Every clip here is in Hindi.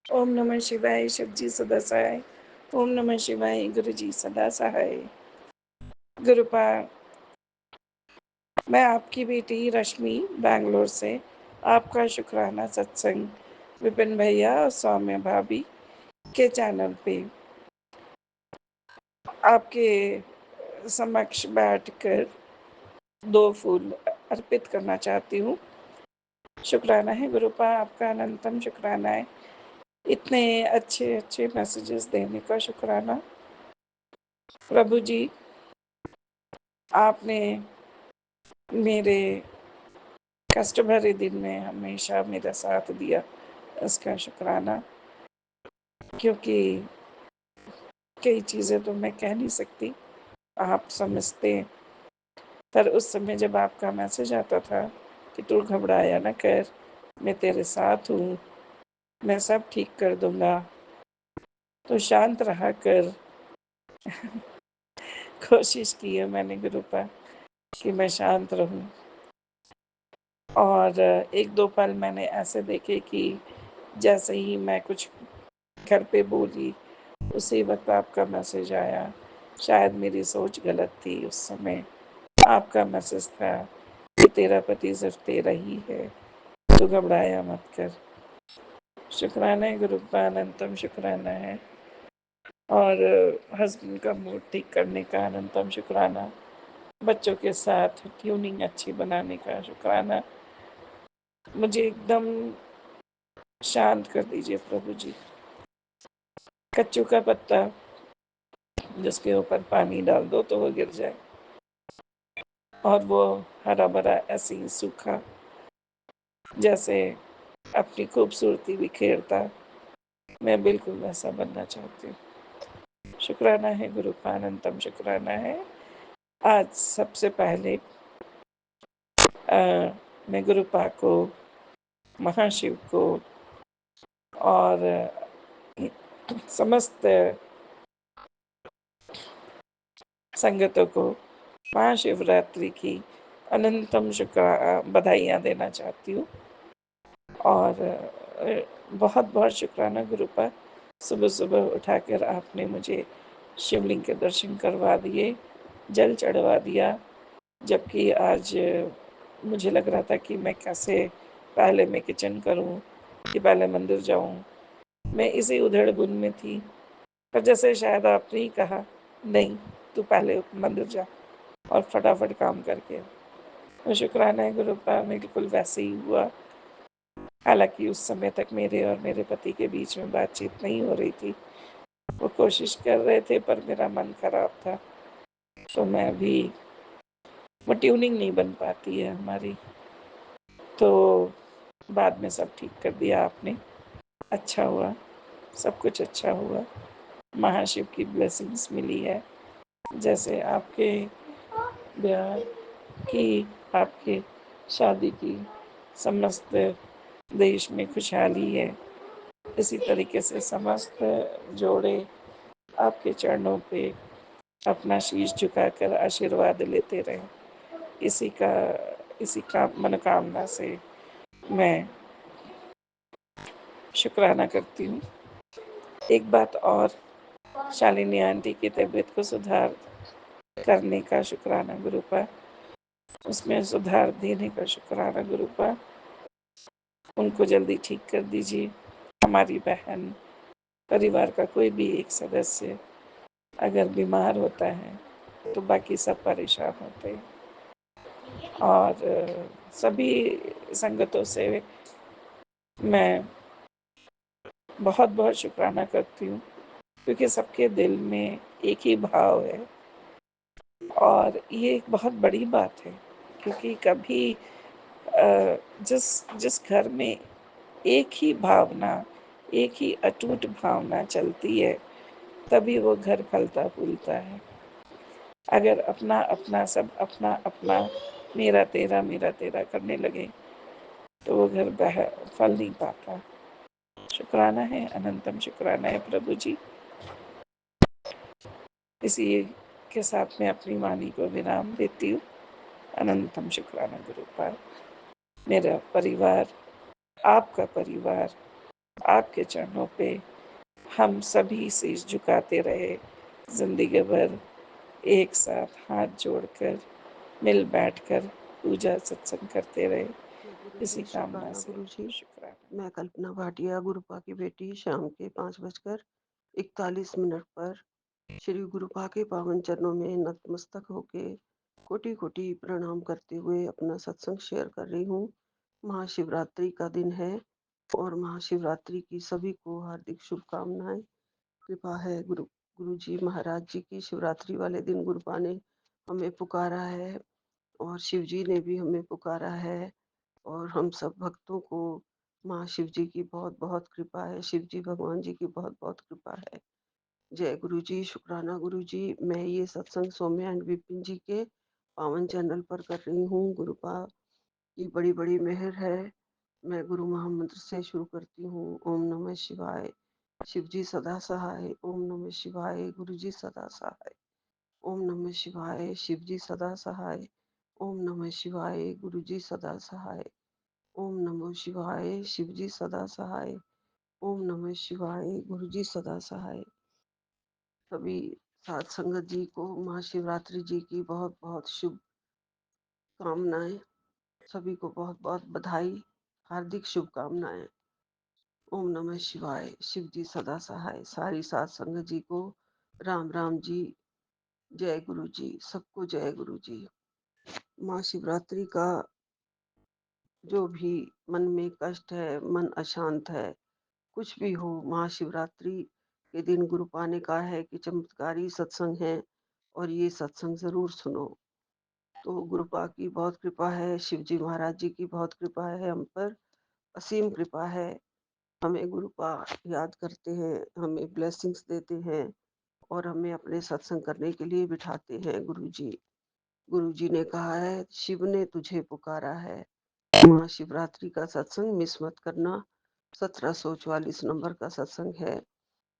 ओम नमः शिवाय, शिव जी सदा सहाय। ओम नमः शिवाय, गुरु जी सदा सहाय। गुरुपाद, मैं आपकी बेटी रश्मि बैंगलोर से आपका शुक्राना सत्संग विपिन भैया और सौम्य भाभी के चैनल पे आपके समक्ष बैठकर 2 फूल अर्पित करना चाहती हूँ। शुक्राना है गुरुपा, आपका अनंतम शुक्राना है। इतने अच्छे-अच्छे मैसेजेस देने का शुक्राना। प्रभु जी, आपने मेरे कष्ट भरे दिन में हमेशा मेरा साथ दिया, इसका शुक्राना। क्योंकि कई चीज़ें तो मैं कह नहीं सकती, आप समझते हैं। पर उस समय जब आपका मैसेज आता था कि तू घबराया ना कर, मैं तेरे साथ हूँ, मैं सब ठीक कर दूँगा, तो शांत रहा कर। कोशिश की है मैंने गुरुपा कि मैं शांत रहूँ। और 1-2 पल मैंने ऐसे देखे कि जैसे ही मैं कुछ घर पे बोली, उसी वक़्त आपका मैसेज आया। शायद मेरी सोच गलत थी उस समय। आपका मैसेज था कि तेरा पति सिर्फ़ तेरा ही है, तू घबराया मत कर। शुक्राना है गुरुपा, अनंतम शुक्राना है। और हस्बैंड का मूड ठीक करने का अनंतम शुक्राना। बच्चों के साथ ट्यूनिंग अच्छी बनाने का शुक्राना। मुझे एकदम शांत कर दीजिए प्रभु जी। कच्चू का पत्ता जिसके ऊपर पानी डाल दो तो वो गिर जाए, और वो हरा-भरा ऐसे ही सूखा, जैसे अपनी खूबसूरती बिखेरता, मैं बिल्कुल वैसा बनना चाहती हूँ। शुक्राना है गुरु का, अनंतम शुक्राना है। आज सबसे पहले मैं गुरुपा को, महाशिव को और समस्त संगतों को महाशिवरात्रि की अनंतम बधाइयाँ देना चाहती हूँ। और बहुत-बहुत शुक्राना गुरुपा, सुबह-सुबह उठाकर आपने मुझे शिवलिंग के दर्शन करवा दिए, जल चढ़वा दिया। जबकि आज मुझे लग रहा था कि मैं कैसे पहले मैं किचन करूँ, कि पहले मंदिर जाऊँ। मैं इसी उधेड़-बुन में थी। पर जैसे शायद आपने ही कहा, नहीं, तू पहले मंदिर जा और फटाफट काम करके आ। तो शुक्राना है गुरुपा, बिल्कुल वैसे ही हुआ। हालाँकि उस समय तक मेरे और मेरे पति के बीच में बातचीत नहीं हो रही थी। वो कोशिश कर रहे थे पर मेरा मन खराब था। तो मैं भी, वो ट्यूनिंग नहीं बन पाती है हमारी। तो बाद में सब ठीक कर दिया आपने। अच्छा हुआ, सब कुछ अच्छा हुआ। महाशिव की ब्लेसिंग्स मिली है। जैसे आपके ब्याह की, आपके शादी की समस्त देश में खुशहाली है। इसी तरीके से समस्त जोड़े आपके चरणों पे अपना शीश झुकाकर आशीर्वाद लेते रहें। इसी का इसी का मनोकामना से मैं शुक्राना करती हूँ। एक बात और, शालिनी आंटी की तबीयत को सुधार करने का शुक्राना गुरुपा, उसमें सुधार देने का शुक्राना गुरुपा। उनको जल्दी ठीक कर दीजिए। हमारी बहन, परिवार का कोई भी एक सदस्य अगर बीमार होता है, तो बाकी सब परेशान होते हैं। और सभी संगतों से मैं बहुत-बहुत शुक्राना करती हूँ, क्योंकि सबके दिल में एक ही भाव है। और ये एक बहुत बड़ी बात है, क्योंकि कभी जिस जिस घर में एक ही भावना, एक ही अटूट भावना चलती है, तभी वो घर फलता-फूलता है। अगर अपना-अपना सब अपना-अपना, मेरा तेरा करने लगे, तो वो घर फल नहीं पाता। शुक्राना है, अनंतम शुक्राना है प्रभु जी। इसी के साथ मैं अपनी वाणी को विराम देती हूँ। अनंतम शुक्राना गुरुपाद। मेरा परिवार, आपका परिवार आपके चरणों पे हम सभी शीश झुकाते रहे, ज़िंदगी भर एक साथ हाथ जोड़कर, मिल बैठकर पूजा सत्संग करते रहे। जय गुरु इसी जी, कामना शुक्राना से गुरु जी। शुक्राना। मैं कल्पना भाटिया, गुरुपा की बेटी, शाम के 5:41 पर श्री गुरुपा के पावन चरणों में नतमस्तक होके कोटि कोटि प्रणाम करते हुए अपना सत्संग शेयर कर रही हूँ। महाशिवरात्रि का दिन है और महाशिवरात्रि की सभी को हार्दिक शुभकामनाएं। कृपा है गुरु जी महाराज जी की। शिवरात्रि वाले दिन गुरुपा ने हमें पुकारा है और शिव जी ने भी हमें पुकारा है और हम सब भक्तों को माँ शिव जी की बहुत बहुत कृपा है, शिव जी भगवान जी की बहुत बहुत कृपा है। जय गुरु जी, शुक्राना गुरु जी। मैं ये सत्संग सौम्या एंड विपिन जी के पावन चैनल पर कर रही हूँ। गुरुपा की बड़ी बड़ी मेहर है। मैं गुरु महामंत्र से शुरू करती हूँ। ओम नमः शिवाय। शिव जी सदा सहाय। ओम नमः शिवाय। गुरु जी सदा सहाय। ओम नमः शिवाय। शिव जी सदा सहाय। ओम नमः शिवाय। गुरु जी सदा सहाय। ओम नमः शिवाय। शिव जी सदा सहाय। ओम नमः शिवाय। गुरु जी सदा सहाय। सभी साध संगत जी को महाशिवरात्रि जी की बहुत बहुत शुभ कामनाएं। सभी को बहुत बहुत बधाई, हार्दिक शुभकामनाएं। ओम नमः शिवाय। शिव जी सदा सहाय। सारी साध संगत जी को राम राम जी। जय गुरु जी। सबको जय गुरु जी। महाशिवरात्रि का जो भी मन में कष्ट है, मन अशांत है, कुछ भी हो, महाशिवरात्रि के दिन गुरुपा ने कहा है कि चमत्कारी सत्संग है और ये सत्संग जरूर सुनो। तो गुरुपा की बहुत कृपा है, शिव जी महाराज जी की बहुत कृपा है हम पर, असीम कृपा है। हमें गुरुपा याद करते हैं, हमें ब्लेसिंग्स देते हैं और हमें अपने सत्संग करने के लिए बिठाते हैं। गुरु जी ने कहा है, शिव ने तुझे पुकारा है। महाशिवरात्रि का सत्संग मिस मत करना। 1744 नंबर का सत्संग है।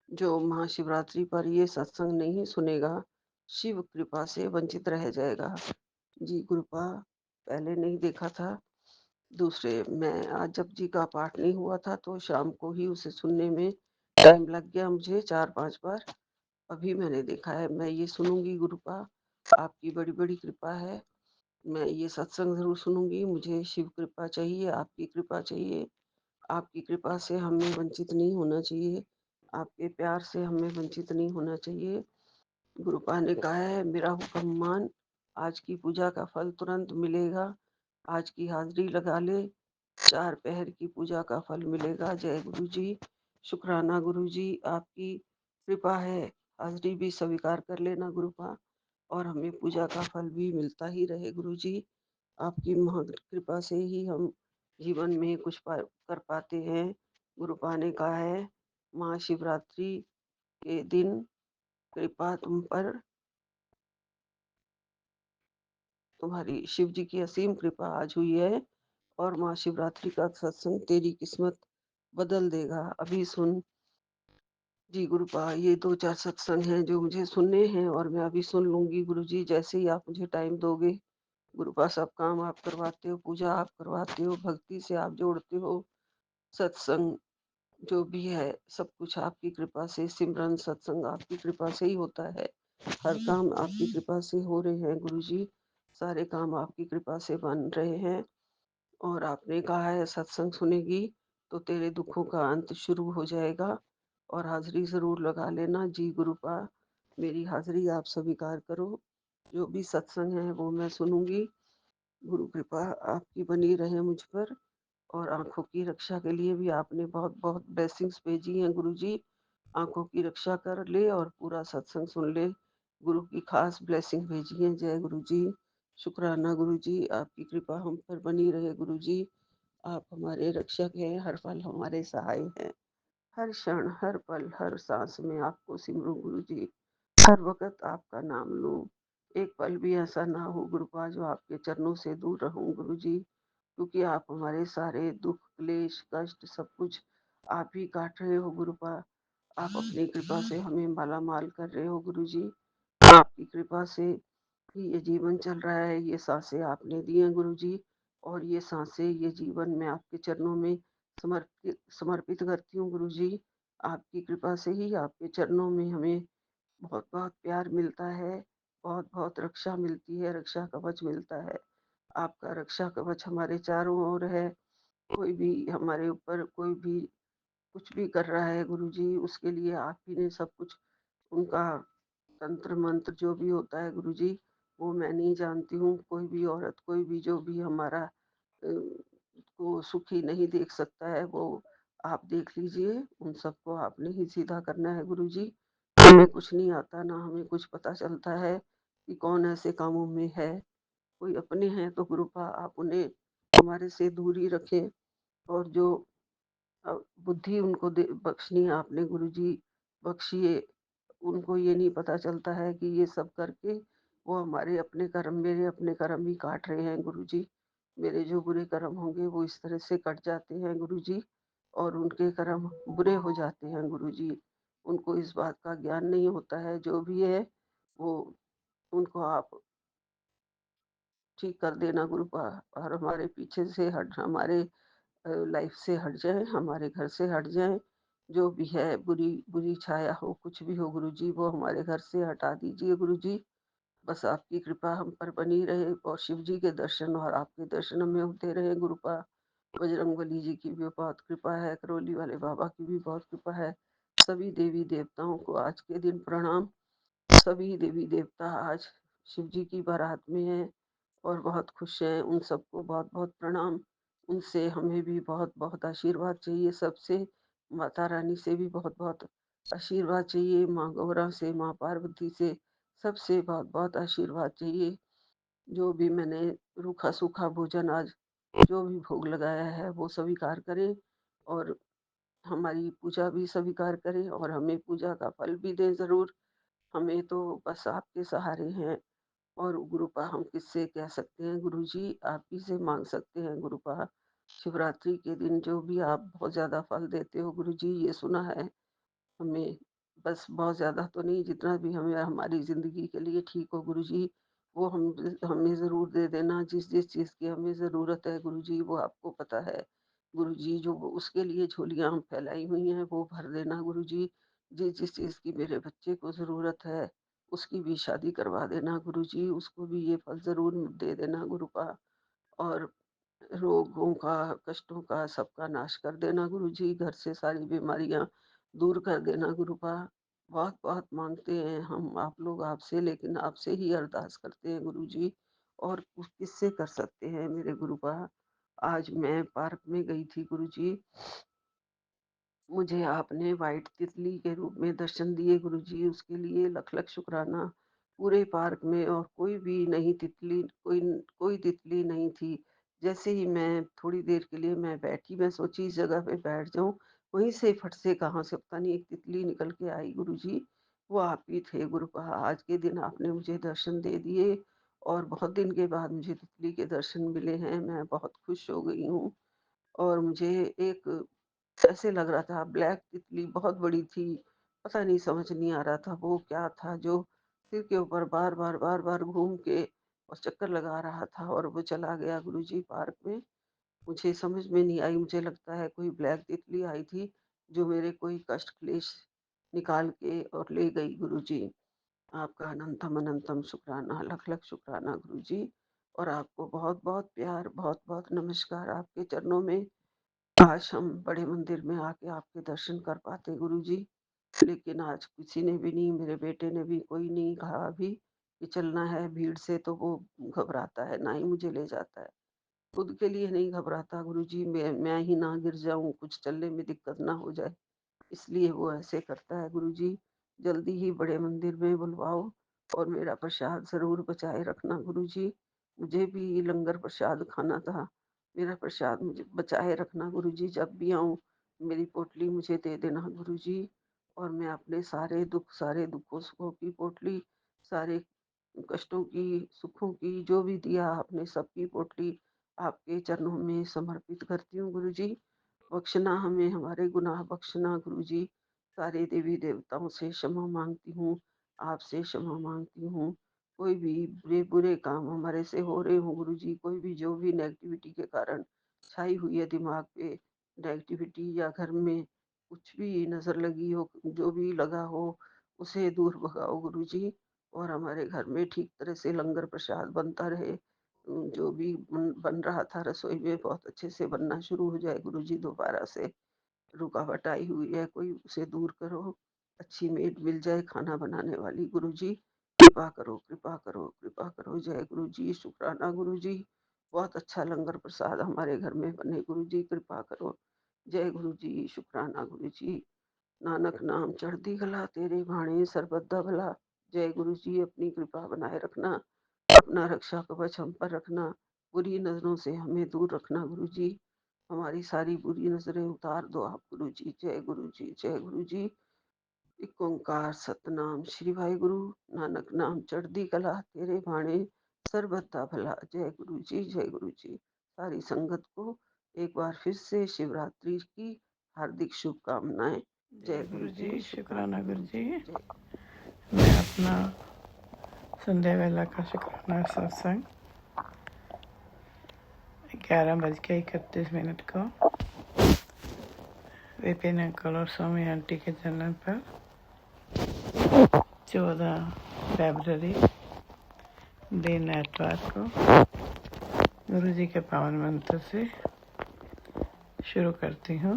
जो महाशिवरात्रि पर ये सत्संग नहीं सुनेगा, शिव कृपा से वंचित रह जाएगा। जी गुरुपा पहले नहीं देखा था। दूसरे, मैं आज जब जी का पाठ नहीं हुआ था तो शाम को ही उसे सुनने में टाइम लग गया मुझे 4-5 बार। अभी मैंने देखा है। मैं ये सुनूंगी गुरुपा, आपकी बड़ी बड़ी कृपा है। मैं ये सत्संग जरूर सुनूंगी। मुझे शिव कृपा चाहिए, आपकी कृपा चाहिए। आपकी कृपा से हमें वंचित नहीं होना चाहिए, आपके प्यार से हमें वंचित नहीं होना चाहिए। गुरुपा ने कहा है, मेरा हुक्म मान, आज की पूजा का फल तुरंत मिलेगा। आज की हाजिरी लगा ले, 4 पहर की पूजा का फल मिलेगा। जय गुरु जी। शुक्राना गुरु जी, आपकी कृपा है। हाजिरी भी स्वीकार कर लेना गुरुपा, और हमें पूजा का फल भी मिलता ही रहे गुरु जी। आपकी महा कृपा से ही हम जीवन में कुछ कर पाते हैं। गुरुपा ने कहा है, महाशिवरात्रि के दिन कृपा तुम पर, तुम्हारी शिव जी की असीम कृपा आज हुई है और महाशिवरात्रि का सत्संग तेरी किस्मत बदल देगा। अभी सुन। जी गुरुपा, ये 2-4 सत्संग हैं जो मुझे सुनने हैं और मैं अभी सुन लूंगी गुरु जी, जैसे ही आप मुझे टाइम दोगे। गुरुपा, सब काम आप करवाते हो, पूजा आप करवाते हो, भक्ति से आप जोड़ते हो, सत्संग जो भी है सब कुछ आपकी कृपा से, सिमरन सत्संग आपकी कृपा से ही होता है। हर काम आपकी कृपा से हो रहे हैं गुरु जी। सारे काम आपकी कृपा से बन रहे हैं। और आपने कहा है, सत्संग सुनेगी तो तेरे दुखों का अंत शुरू हो जाएगा। और हाजिरी जरूर लगा लेना। जी गुरुपा, मेरी हाजिरी आप स्वीकार करो। जो भी सत्संग है वो मैं सुनूंगी। गुरु कृपा आपकी बनी रहे मुझ पर। और आंखों की रक्षा के लिए भी आपने बहुत बहुत ब्लेसिंग्स भेजी हैं गुरु जी। आंखों की रक्षा कर ले और पूरा सत्संग सुन ले। गुरु की खास ब्लेसिंग भेजी है। जय गुरु जी। शुक्राना गुरु जी, आपकी कृपा हम पर बनी रहे गुरु जी। आप हमारे रक्षक हैं, हर पल हमारे सहाय हैं। हर क्षण, हर पल, हर सांस में आपको सिमरूं गुरु जी। हर वक्त आपका नाम लूं। एक पल भी ऐसा ना हो गुरुपा जो आपके चरणों से दूर रहूं गुरु जी। क्योंकि आप हमारे सारे दुख, क्लेश, कष्ट सब कुछ आप ही काट रहे हो गुरुपा। आप अपनी कृपा से हमें माला माल कर रहे हो गुरु जी। आपकी कृपा से ही ये जीवन चल रहा है। ये सांसें आपने दी हैं गुरु जी, और ये सांसें, ये जीवन मैं आपके चरणों में समर्पित करती हूँ गुरुजी। आपकी कृपा से ही आपके चरणों में हमें बहुत-बहुत प्यार मिलता है, बहुत-बहुत रक्षा मिलती है, रक्षा कवच मिलता है। आपका रक्षा कवच हमारे चारों ओर है। कोई भी हमारे ऊपर कोई भी कुछ भी कर रहा है गुरुजी, उसके लिए आप ही ने सब कुछ उनका तंत्र मंत्र जो भी होता है गुरुजी, वो मैं नहीं जानती हूँ। कोई भी औरत, कोई भी जो भी हमारा को सुखी नहीं देख सकता है, वो आप देख लीजिए। उन सबको आपने ही सीधा करना है गुरुजी। हमें कुछ नहीं आता, ना हमें कुछ पता चलता है कि कौन ऐसे कामों में है। कोई अपने हैं तो कृपा आप उन्हें हमारे से दूर ही रखें, और जो बुद्धि उनको दे बख्शनी है आपने गुरुजी, बख्शिए। उनको ये नहीं पता चलता है कि ये सब करके वो हमारे अपने कर्म, मेरे अपने कर्म ही काट रहे हैं गुरुजी। मेरे जो बुरे कर्म होंगे वो इस तरह से कट जाते हैं गुरुजी, और उनके कर्म बुरे हो जाते हैं गुरुजी। उनको इस बात का ज्ञान नहीं होता है, जो भी है वो उनको आप ठीक कर देना गुरुपा, और हमारे पीछे से हट, हमारे लाइफ से हट जाएँ, हमारे घर से हट जाएँ। जो भी है बुरी बुरी छाया हो, कुछ भी हो गुरुजी, वो हमारे घर से हटा दीजिए गुरुजी। बस आपकी कृपा हम पर बनी रहे, और शिव जी के दर्शन और आपके दर्शन हमें होते रहे गुरुपा। बजरंगबली जी की भी बहुत कृपा है, करौली वाले बाबा की भी बहुत कृपा है। सभी देवी देवताओं को आज के दिन प्रणाम। सभी देवी देवता आज शिव जी की बारात में हैं और बहुत खुश हैं। उन सबको बहुत-बहुत प्रणाम। उनसे हमें भी बहुत-बहुत आशीर्वाद चाहिए सबसे। माता रानी से भी बहुत-बहुत आशीर्वाद चाहिए। माँ गौरा से, माँ पार्वती से, सबसे बहुत-बहुत आशीर्वाद चाहिए। जो भी मैंने रूखा-सूखा भोजन आज जो भी भोग लगाया है वो स्वीकार करें, और हमारी पूजा भी स्वीकार करें, और हमें पूजा का फल भी दें ज़रूर। हमें तो बस आपके सहारे हैं, और गुरुपा हम किससे कह सकते हैं गुरुजी, आप ही से माँग सकते हैं गुरुपा। शिवरात्रि के दिन जो भी आप बहुत ज़्यादा फल देते हो गुरुजी, ये सुना है हमें। बस बहुत ज़्यादा तो नहीं, जितना भी हमें हमारी ज़िंदगी के लिए ठीक हो गुरुजी, वो हमें ज़रूर दे देना। जिस-जिस चीज़ की हमें ज़रूरत है गुरुजी, वो आपको पता है। गुरुजी, जो वो उसके लिए झोलियाँ हम फैलाई हुई हैं, वो भर देना गुरुजी। जिस-जिस चीज़ की मेरे बच्चे को ज़रूरत है, उसकी भी शादी करवा देना गुरुजी, उसको भी ये फल ज़रूर दे देना गुरुपा। और रोगों का, कष्टों का सबका नाश कर देना गुरुजी, घर से सारी बीमारियाँ दूर कर देना गुरुपा। बहुत-बहुत माँगते हैं हम आप लोग आपसे, लेकिन आपसे ही अरदास करते हैं गुरुजी, और किससे कर सकते हैं मेरे गुरुपा। आज मैं पार्क में गई थी गुरुजी, मुझे आपने व्हाइट तितली के रूप में दर्शन दिए गुरुजी, उसके लिए लख-लख शुक्राना। पूरे पार्क में और कोई भी नहीं तितली, कोई तितली नहीं थी। जैसे ही मैं थोड़ी देर के लिए मैं बैठी, मैं सोची इस जगह पे बैठ जाऊँ, वहीं से फट से कहाँ से पता नहीं एक तितली निकल के आई गुरुजी, वो आप ही थे गुरुपा। आज के दिन आपने मुझे दर्शन दे दिए, और बहुत दिन के बाद मुझे तितली के दर्शन मिले हैं। मैं बहुत खुश हो गई हूँ, और मुझे एक ऐसे लग रहा था ब्लैक तितली बहुत बड़ी थी, पता नहीं समझ नहीं आ रहा था वो क्या था जो सिर के ऊपर बार-बार, बार-बार घूम के और चक्कर लगा रहा था, और वो चला गया गुरुजी पार्क में। मुझे समझ में नहीं आई, मुझे लगता है कोई ब्लैक तितली आई थी जो मेरे कोई कष्ट क्लेश निकाल के और ले गई गुरुजी। आपका अनंतम अनंतम शुक्राना, लख-लख शुक्राना गुरुजी, और आपको बहुत-बहुत प्यार, बहुत-बहुत नमस्कार आपके चरणों में। काश हम बड़े मंदिर में आके आपके दर्शन कर पाते गुरुजी, लेकिन आज किसी ने भी नहीं, मेरे बेटे ने भी कोई नहीं कहा अभी कि चलना है भीड़ से, तो वो घबराता है, ना ही मुझे ले जाता है। खुद के लिए नहीं घबराता गुरुजी, मैं ही ना गिर जाऊँ, कुछ चलने में दिक्कत ना हो जाए। इसलिए वो ऐसे करता है गुरुजी। जल्दी ही बड़े मंदिर में बुलवाओ, और मेरा प्रसाद ज़रूर बचाए रखना गुरुजी। मुझे भी लंगर प्रसाद खाना था। मेरा प्रसाद मुझे बचाए रखना गुरुजी, जब भी आऊँ मेरी पोटली मुझे दे देना गुरुजी, और मैं अपने सारे दुःख, सारे दुःखों सुखों की पोटली, सारे कष्टों की, सुखों की, जो भी दिया आपने सबकी पोटली आपके चरणों में समर्पित करती हूँ गुरुजी। बख्शना हमें, हमारे गुनाह बख्शना गुरुजी। सारे देवी देवताओं से क्षमा माँगती हूँ, आपसे क्षमा माँगती हूँ। कोई भी बुरे-बुरे काम हमारे से हो रहे हों गुरुजी, कोई भी जो भी नेगेटिविटी के कारण छाई हुई है दिमाग पे, नेगेटिविटी या घर में कुछ भी नज़र लगी हो, जो भी लगा हो, उसे दूर भगाओ गुरुजी। और हमारे घर में ठीक तरह से लंगर प्रसाद बनता रहे। जो भी बन रहा था रसोई में बहुत अच्छे से बनना शुरू हो जाए गुरुजी। दोबारा से रुकावट आई हुई है कोई, उसे दूर करो। अच्छी मेड मिल जाए खाना बनाने वाली गुरुजी। कृपा करो, कृपा करो, कृपा करो। जय गुरुजी, शुक्राना गुरुजी। बहुत अच्छा लंगर प्रसाद हमारे घर में बने गुरुजी, कृपा करो। जय गुरुजी, शुक्राना गुरुजी। नानक नाम चढ़ती कला, तेरे भाणे सर्वदा भला। जय गुरुजी, अपनी कृपा बनाए रखना, अपना रक्षा कवच हम पर रखना, बुरी नजरों से हमें दूर रखना गुरुजी। हमारी सारी बुरी नजरें उतार दो आप गुरुजी। जय गुरुजी, जय गुरुजी। एक ओंकार सतनाम श्री वाहे गुरु। नानक नाम चढ़दी कला, तेरे भाणे सर्वदा भला। जय गुरु जी, जय गुरु जी। सारी संगत को एक बार फिर से शिवरात्रि की हार्दिक शुभकामनाएं। जय जय गुरु गुरु जी, जी, शुक्राना शुक्राना गुरु गुरु जी। जी। जय मैं अपना संध्या वेला का शुक्राना सत्संग 11:31 को विपिन अंकल और स्वामी आंटी के जन्म पर 14 फरवरी दिन एतवार को गुरु जी के पावन मंत्र से शुरू करती हूँ।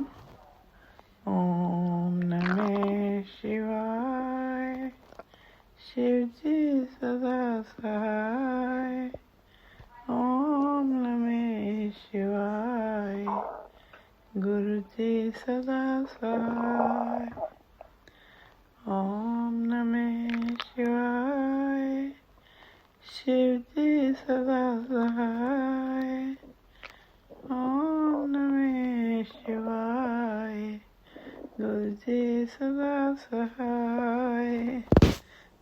ओम नमः शिवाय, शिव जी सदा सहाय। ओम नमः शिवाय, गुरु जी सदा सहाय। ओम नमः शिवाय, शिव जी सदा सहाय। ओम नमः शिवाय, गुरु जी सदा सहाय।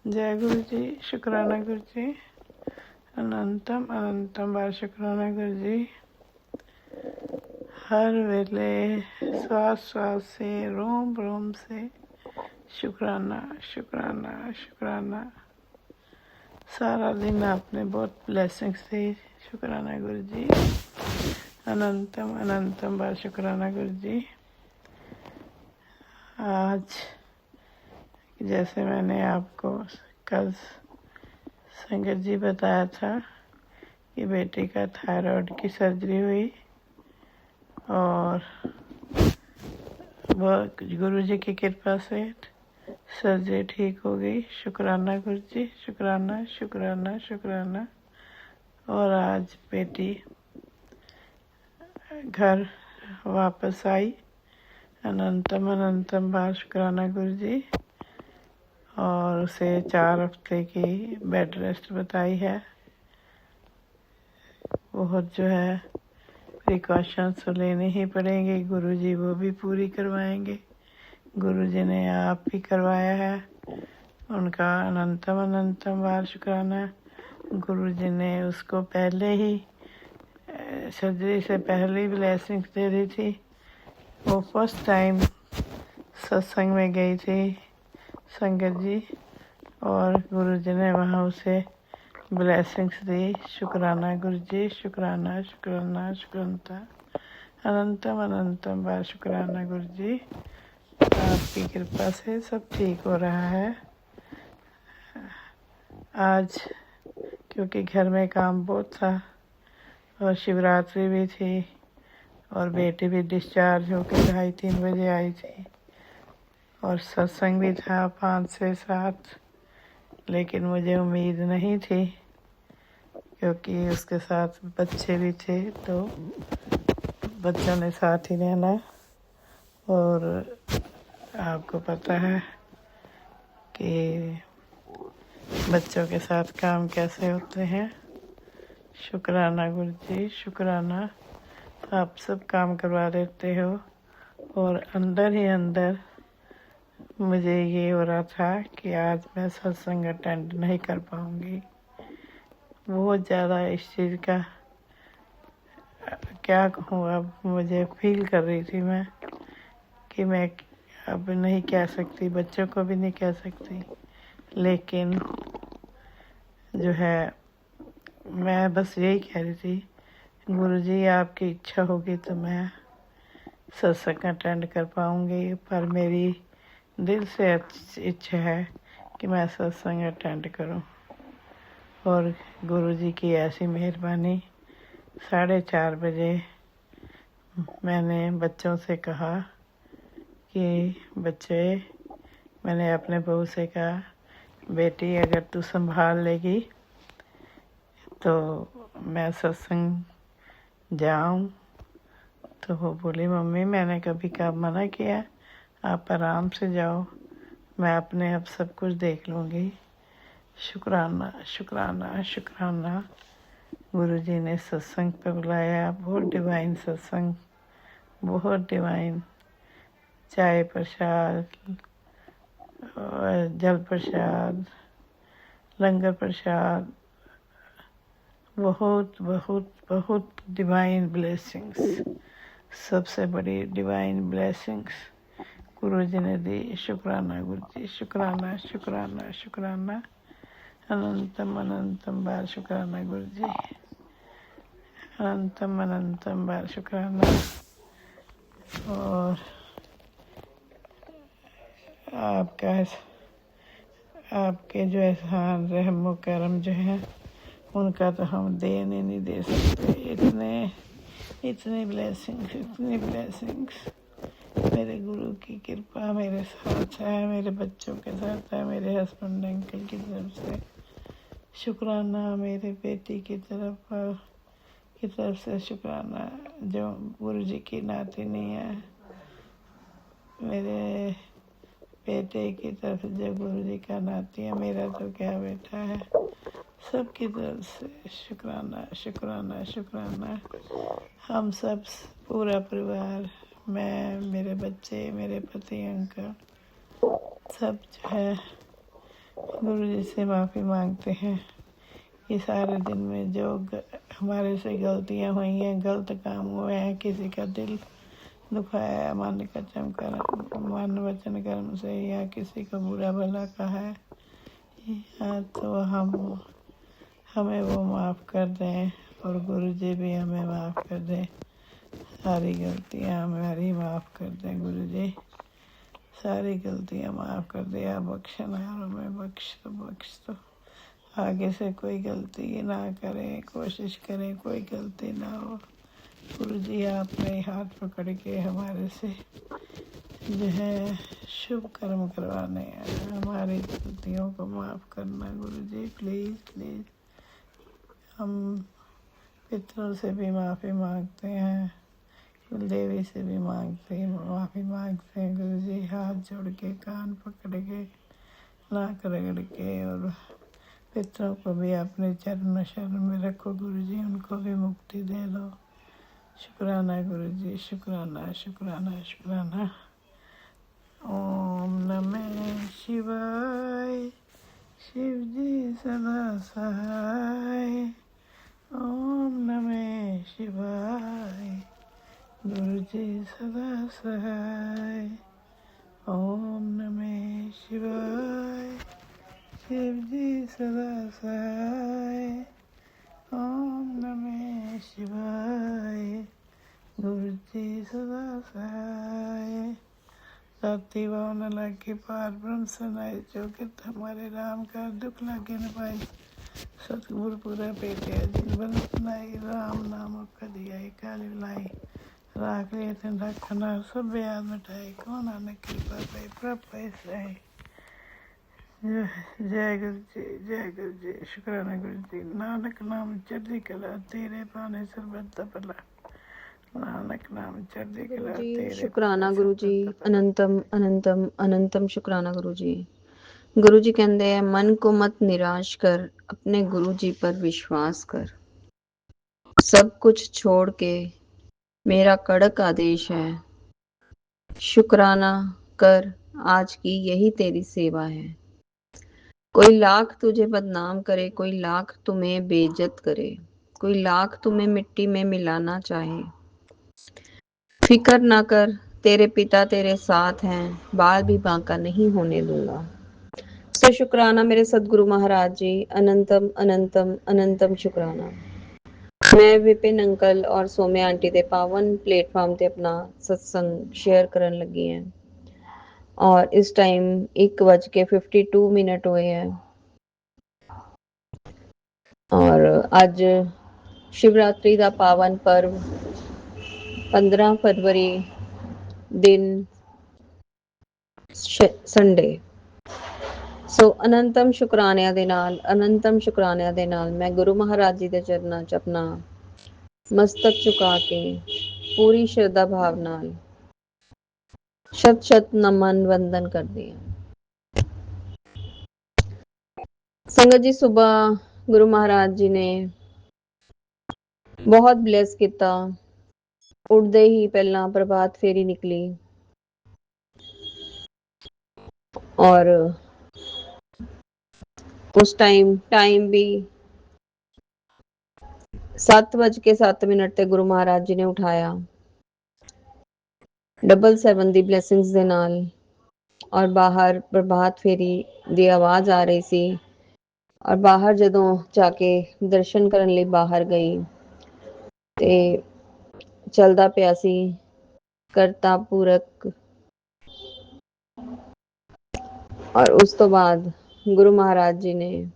जय गुरु जी, शुक्राना गुरु जी। अनंतम अनंतम बार शुक्राना गुरु जी। हर वेले श्वास श्वास से, रोम रोम से शुक्राना शुक्राना शुक्राना। सारा दिन आपने बहुत ब्लेसिंग्स दी, शुक्राना गुरु जी। अनंतम अनंतम बार शुक्राना गुरु जी। आज जैसे मैंने आपको कल संगत जी बताया था कि बेटी का थायराइड की सर्जरी हुई और वो गुरु जी की कृपा से सर्जरी ठीक हो गई। शुक्राना गुरु जी, शुक्राना शुक्राना शुक्राना। और आज बेटी घर वापस आई। अनंतम अनंतम बार शुक्राना गुरु जी। और उसे 4 हफ्ते की बेड रेस्ट बताई है। बहुत जो है प्रिकॉशंस तो लेने ही पड़ेंगे, गुरु जी वो भी पूरी करवाएंगे। गुरु जी ने आप भी करवाया है, उनका अनंतम अनंतम बार शुक्राना। गुरु जी ने उसको पहले ही सर्जरी से पहले ही ब्लेसिंग्स दे दी थी। वो फर्स्ट टाइम सत्संग में गई थी संगत जी, और गुरु जी ने वहाँ उसे ब्लेसिंग्स दी। शुक्राना गुरु जी, शुक्राना शुक्राना शुक्राना। अनंतम अनंतम बार शुक्राना गुरु जी। आपकी कृपा से सब ठीक हो रहा है। आज क्योंकि घर में काम बहुत था और शिवरात्रि भी थी और बेटी भी डिस्चार्ज होकर 2:30-3 बजे आई थी और सत्संग भी था 5 से 7, लेकिन मुझे उम्मीद नहीं थी क्योंकि उसके साथ बच्चे भी थे, तो बच्चों ने साथ ही रहना। और आपको पता है कि बच्चों के साथ काम कैसे होते हैं। शुक्राना गुरु जी, शुक्राना। आप सब काम करवा देते हो। और अंदर ही अंदर मुझे ये हो रहा था कि आज मैं सत्संग अटेंड नहीं कर पाऊँगी। बहुत ज़्यादा इस चीज़ का क्या कहूँ, अब मुझे फील कर रही थी मैं कि मैं अब नहीं कह सकती, बच्चों को भी नहीं कह सकती, लेकिन जो है मैं बस यही कह रही थी, गुरु जी आपकी इच्छा होगी तो मैं सत्संग अटेंड कर पाऊँगी, पर मेरी दिल से इच्छा है कि मैं सत्संग अटेंड करूं। और गुरु जी की ऐसी मेहरबानी, 4:30 बजे मैंने बच्चों से कहा कि बच्चे, मैंने अपने बहू से कहा, बेटी अगर तू संभाल लेगी तो मैं सत्संग जाऊं। तो वो बोली, मम्मी मैंने कभी कब मना किया, आप आराम से जाओ, मैं अपने आप सब कुछ देख लूँगी। शुक्राना शुक्राना शुक्राना, गुरु जी ने सत्संग पे बुलाया। बहुत डिवाइन सत्संग, बहुत डिवाइन। चाय प्रसाद, जल प्रसाद, लंगर प्रसाद, बहुत बहुत बहुत डिवाइन ब्लेसिंग्स, सबसे बड़ी डिवाइन ब्लेसिंग्स गुरु जी ने दी। शुक्राना गुरु जी, शुक्राना शुक्राना शुक्राना, अनंतम अनंतम बार शुक्राना गुरु जी, अनंतम अनंतम बार शुक्राना। और आपके जो एहसान रहम करम जो है, उनका तो हम देन ही नहीं दे सकते। इतने ब्लेसिंग्स, इतनी ब्लेसिंग्स। मेरे गुरु की कृपा मेरे साथ है, मेरे बच्चों के साथ है, मेरे हस्बैंड अंकल की तरफ से शुक्राना, मेरे बेटी की तरफ से शुक्राना, जो गुरु जी की नातिनी है। मेरे बेटे की तरफ जो गुरु जी का नाती है, मेरा तो क्या बेटा है, सबकी तरफ से शुक्राना शुक्राना शुक्राना। हम सब पूरा परिवार, मैं, मेरे बच्चे, मेरे पति अंकल, सब जो है गुरु जी से माफ़ी मांगते हैं कि सारे दिन में जो हमारे से गलतियां हुई हैं, गलत काम हुए हैं, किसी का दिल दुखाया, मन वचन कर्म से, या किसी का बुरा भला कहा है, या तो हमें वो माफ़ कर दें, और गुरु जी भी हमें माफ़ कर दें। सारी गलतियां हमारी माफ़ कर दें गुरु जी, सारी गलतियां माफ़ कर दे। आप बख्शना, हमें बख्श दो। आगे से कोई गलती ना करें, कोशिश करें कोई गलती ना हो। गुरु जी आपने हाथ पकड़ के हमारे से जो है शुभ कर्म करवाने हैं, हमारी गलतियों को माफ़ करना गुरु जी, प्लीज़ प्लीज़। हम पितरों से भी माफ़ी मांगते हैं, कुलदेवी से भी माफ़ी मांगते हैं गुरु जी, हाथ जोड़ के, कान पकड़ के, नाक रगड़ के। और पितरों को भी अपने चरण शरण में रखो गुरु जी, उनको भी मुक्ति दे दो। शुक्राना गुरु जी, शुक्राना शुक्राना शुक्राना। ओम नमः शिवाय, शिव जी सदा सहाय। ओम नमः शिवाय, गुरु जी सदा सहाय। ओम नमः शिवाय, शिव जी सदा सहाय। ओम नमः शिवाय, गुरु जी सदा सहाय। रात्रि वावन लागे पार ब्रह्म सनाय, जो कि हमारे राम का दुख लागे न पाए। सतगुरु पूरा पेटिया जिन बन सुनाई, राम नाम कदिया काली लाई। राख लिये तन रखना, सब याद मिटाए, कौन नानक कृपा पाए, प्रभ पाए सहाय। जय गुरु जी, जय गुरु जी, शुक्राना गुरु जी। नानक नाम चढ़ती कला, तेरे पाने सर्बत भला। नानक नाम चढ़ती गुरु कला, जी तेरे शुक्राना, पाने गुरु जी सर्बत भला। अनंतम अनंतम अनंतम शुक्राना गुरु जी। गुरु जी कहते हैं, मन को मत निराश कर, अपने गुरु जी पर विश्वास कर। सब कुछ छोड़ के मेरा कड़क आदेश है, शुक्राना कर, आज की यही तेरी सेवा है। कोई लाख तुझे बदनाम करे, कोई लाख तुम्हें बेइज्जत करे, कोई लाख तुम्हें मिट्टी में मिलाना चाहे, फिक्र ना कर, तेरे पिता तेरे साथ हैं, बाल भी बांका नहीं होने दूंगा। सो शुक्राना मेरे सदगुरु महाराज जी, अनंतम अनंतम अनंतम शुक्राना। ਮੈਂ ਵਿਪਿਨ ਅੰਕਲ ਔਰ ਸੋਮਿਆ ਆਂਟੀ ਦੇ ਪਾਵਨ ਪਲੇਟਫਾਰਮ ਤੇ ਆਪਣਾ ਸਤਸੰਗ ਸ਼ੇਅਰ ਕਰਨ ਲੱਗੀ ਹਾਂ ਔਰ ਇਸ ਟਾਈਮ 1:52 ਹੋਏ ਹੈ ਔਰ ਅੱਜ शिवरात्रि ਦਾ पावन पर्व 15 फरवरी दिन संडे ਸੋ ਅਨੰਤਮ ਸ਼ੁਕਰਾਨਿਆਂ ਦੇ ਨਾਲ ਮੈਂ ਗੁਰੂ ਮਹਾਰਾਜ ਜੀ ਦੇ ਚਰਨਾਂ 'ਚ ਆਪਣਾ ਮਸਤਕ ਝੁਕਾ ਕੇ ਪੂਰੀ ਸ਼ਰਧਾ ਭਾਵ ਨਾਲ ਸ਼ਤ ਸ਼ਤ ਨਮਨ ਵੰਦਨ ਕਰਦੀ ਹਾਂ। ਸੰਗਤ ਜੀ, ਸੁਬਾਹ ਗੁਰੂ ਮਹਾਰਾਜ ਜੀ ਨੇ ਬਹੁਤ ਬਲੈਸ ਕੀਤਾ। ਉੱਠਦੇ ਹੀ ਪਹਿਲਾਂ ਪ੍ਰਭਾਤ ਫੇਰੀ ਨਿਕਲੀ ਔਰ उस टाइम भी 7:07 ਤੇ ਗੁਰੂ ਮਹਾਰਾਜ ਜੀ ਨੇ ਉਠਾਇਆ 777 ਦੀ ਬਲੇਸਿੰਗਸ ਦੇ ਨਾਲ ਔਰ ਬਾਹਰ ਪ੍ਰਭਾਤ ਫੇਰੀ ਦੀ ਆਵਾਜ਼ ਆ ਰਹੀ ਸੀ ਔਰ ਬਾਹਰ ਜਦੋਂ ਜਾ ਕੇ ਦਰਸ਼ਨ ਕਰਨ ਲਈ ਬਾਹਰ ਗਈ ਤੇ ਚੱਲਦਾ ਪਿਆ ਸੀ ਕਰਤਾ ਪੂਰਕ ਔਰ ਉਸ ਤੋਂ ਬਾਅਦ ਗੁਰੂ ਮਹਾਰਾਜ ਜੀ ਨੇ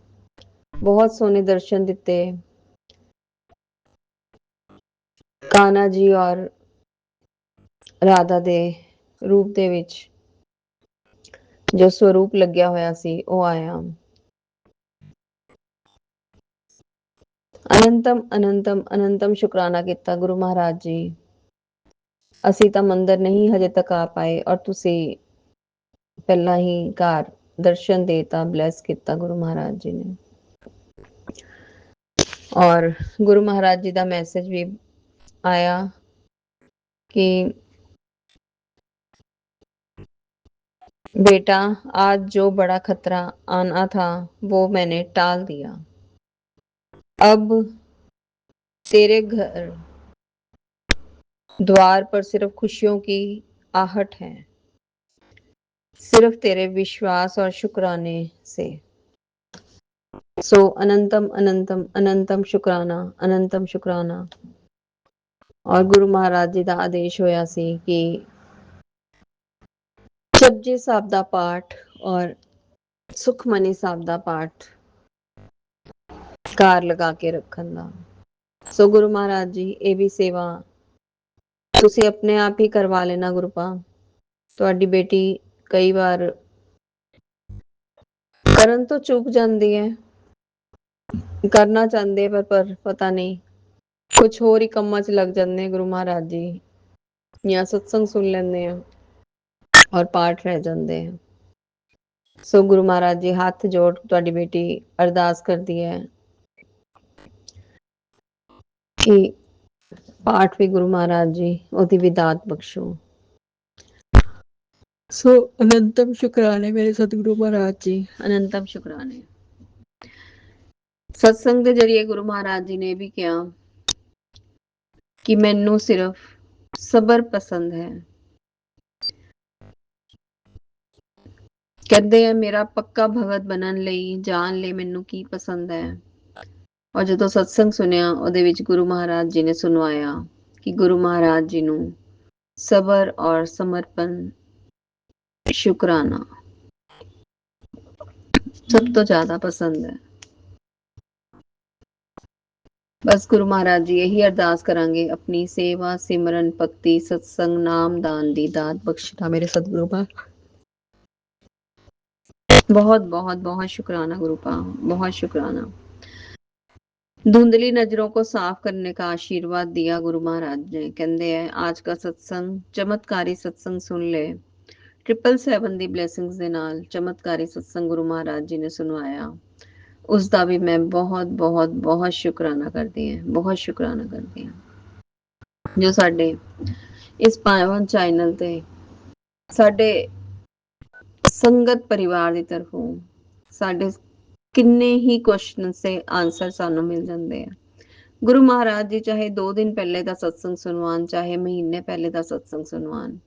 ਬਹੁਤ ਸੋਹਣੇ ਦਰਸ਼ਨ ਦਿੱਤੇ। ਕਾन्हा जी और राधा ਦੇ ਰੂਪ ਦੇ ਵਿੱਚ ਜੋ ਸਰੂਪ ਲੱਗਿਆ ਹੋਇਆ ਸੀ ਉਹ ਆਇਆ। ਅਨੰਤਮ ਸ਼ੁਕਰਾਨਾ ਕੀਤਾ ਗੁਰੂ ਮਹਾਰਾਜ ਜੀ। ਅਸੀਂ ਤਾਂ ਮੰਦਿਰ ਨਹੀਂ ਹਜੇ ਤੱਕ ਆ ਪਾਏ ਔਰ ਤੁਸੀਂ ਪਹਿਲਾਂ ਹੀ ਘਰ ਦਰਸ਼ਨ ਦੇਤਾ, ਬਲੈਸ ਕੀਤਾ ਗੁਰੂ ਮਹਾਰਾਜ ਜੀ ਨੇ। और गुरु महाराज जी का मैसेज भी आया कि बेटा आज जो बड़ा खतरा आना था वो मैंने टाल दिया। अब तेरे घर द्वार पर सिर्फ खुशियों की आहट है, सिर्फ तेरे विश्वास और शुक्राने से। सो अनंतम शुक्राना। और गुरु महाराज जी का आदेश होया सी कि जपजी साहब का पाठ और सुखमनी साहब का पाठ कार लगा के रखन दा। सो गुरु महाराज जी ये भी सेवा तुसी अपने आप ही करवा लेना गुरुपा। तुहाडी बेटी कई बार करन तो चूक जाती है, करना चाहते पर पता नहीं कुछ होर ही कम्मा च लग जाते गुरु महाराज जी, या सत्संग सुन लेंदे हैं और पाठ रह जाते हैं। सो गुरु महाराज जी हाथ जोड़ तुहाडी बेटी अरदास करती है कि पाठ भी गुरु महाराज जी ओदी भी दात बख्शो। सो अनंतम शुक्राने मेरे सतगुरु महाराज जी, अनंतम शुक्राने। सत्संग के जरिए गुरु महाराज जी ने भी कहा कि मैनू सिर्फ सबर पसंद है। कहते हैं मेरा पक्का भगत बनन लई जान ले मैनू की पसंद है। और जो सत्संग सुनिया ਉਹਦੇ ਵਿੱਚ गुरु महाराज जी ने सुनवाया कि गुरु महाराज जी ਨੂੰ सबर और समर्पण शुक्राना सब तो ज्यादा पसंद है। बस गुरु महाराज जी यही अरदास करांगे अपनी सेवा सिमरन भक्ति सत्संग नाम दान दी दात बख्शना मेरे सतगुरु पाक। बहुत बहुत बहुत शुक्राना गुरु पाक, बहुत शुक्राना। धुंधली नजरों को साफ करने का आशीर्वाद दिया गुरु महाराज ने। कहते हैं आज का सत्संग चमत्कारी सत्संग सुन ले। 777 दी ब्लेसिंग्स दे नाल चमत्कारी सत्संग गुरु महाराज जी ने सुनवाया। उसका भी मैं बहुत बहुत बहुत शुक्राना करती हूँ, बहुत शुक्राना करती हूँ जो साडे इस पावन चैनल ते साडे संगत परिवार की तरफों साडे किन्ने ही क्वेश्चन से आंसर सानू मिल जाते हैं। गुरु महाराज जी चाहे 2 दिन पहले का सत्संग सुनवान चाहे महीने पहले का सत्संग सुनवान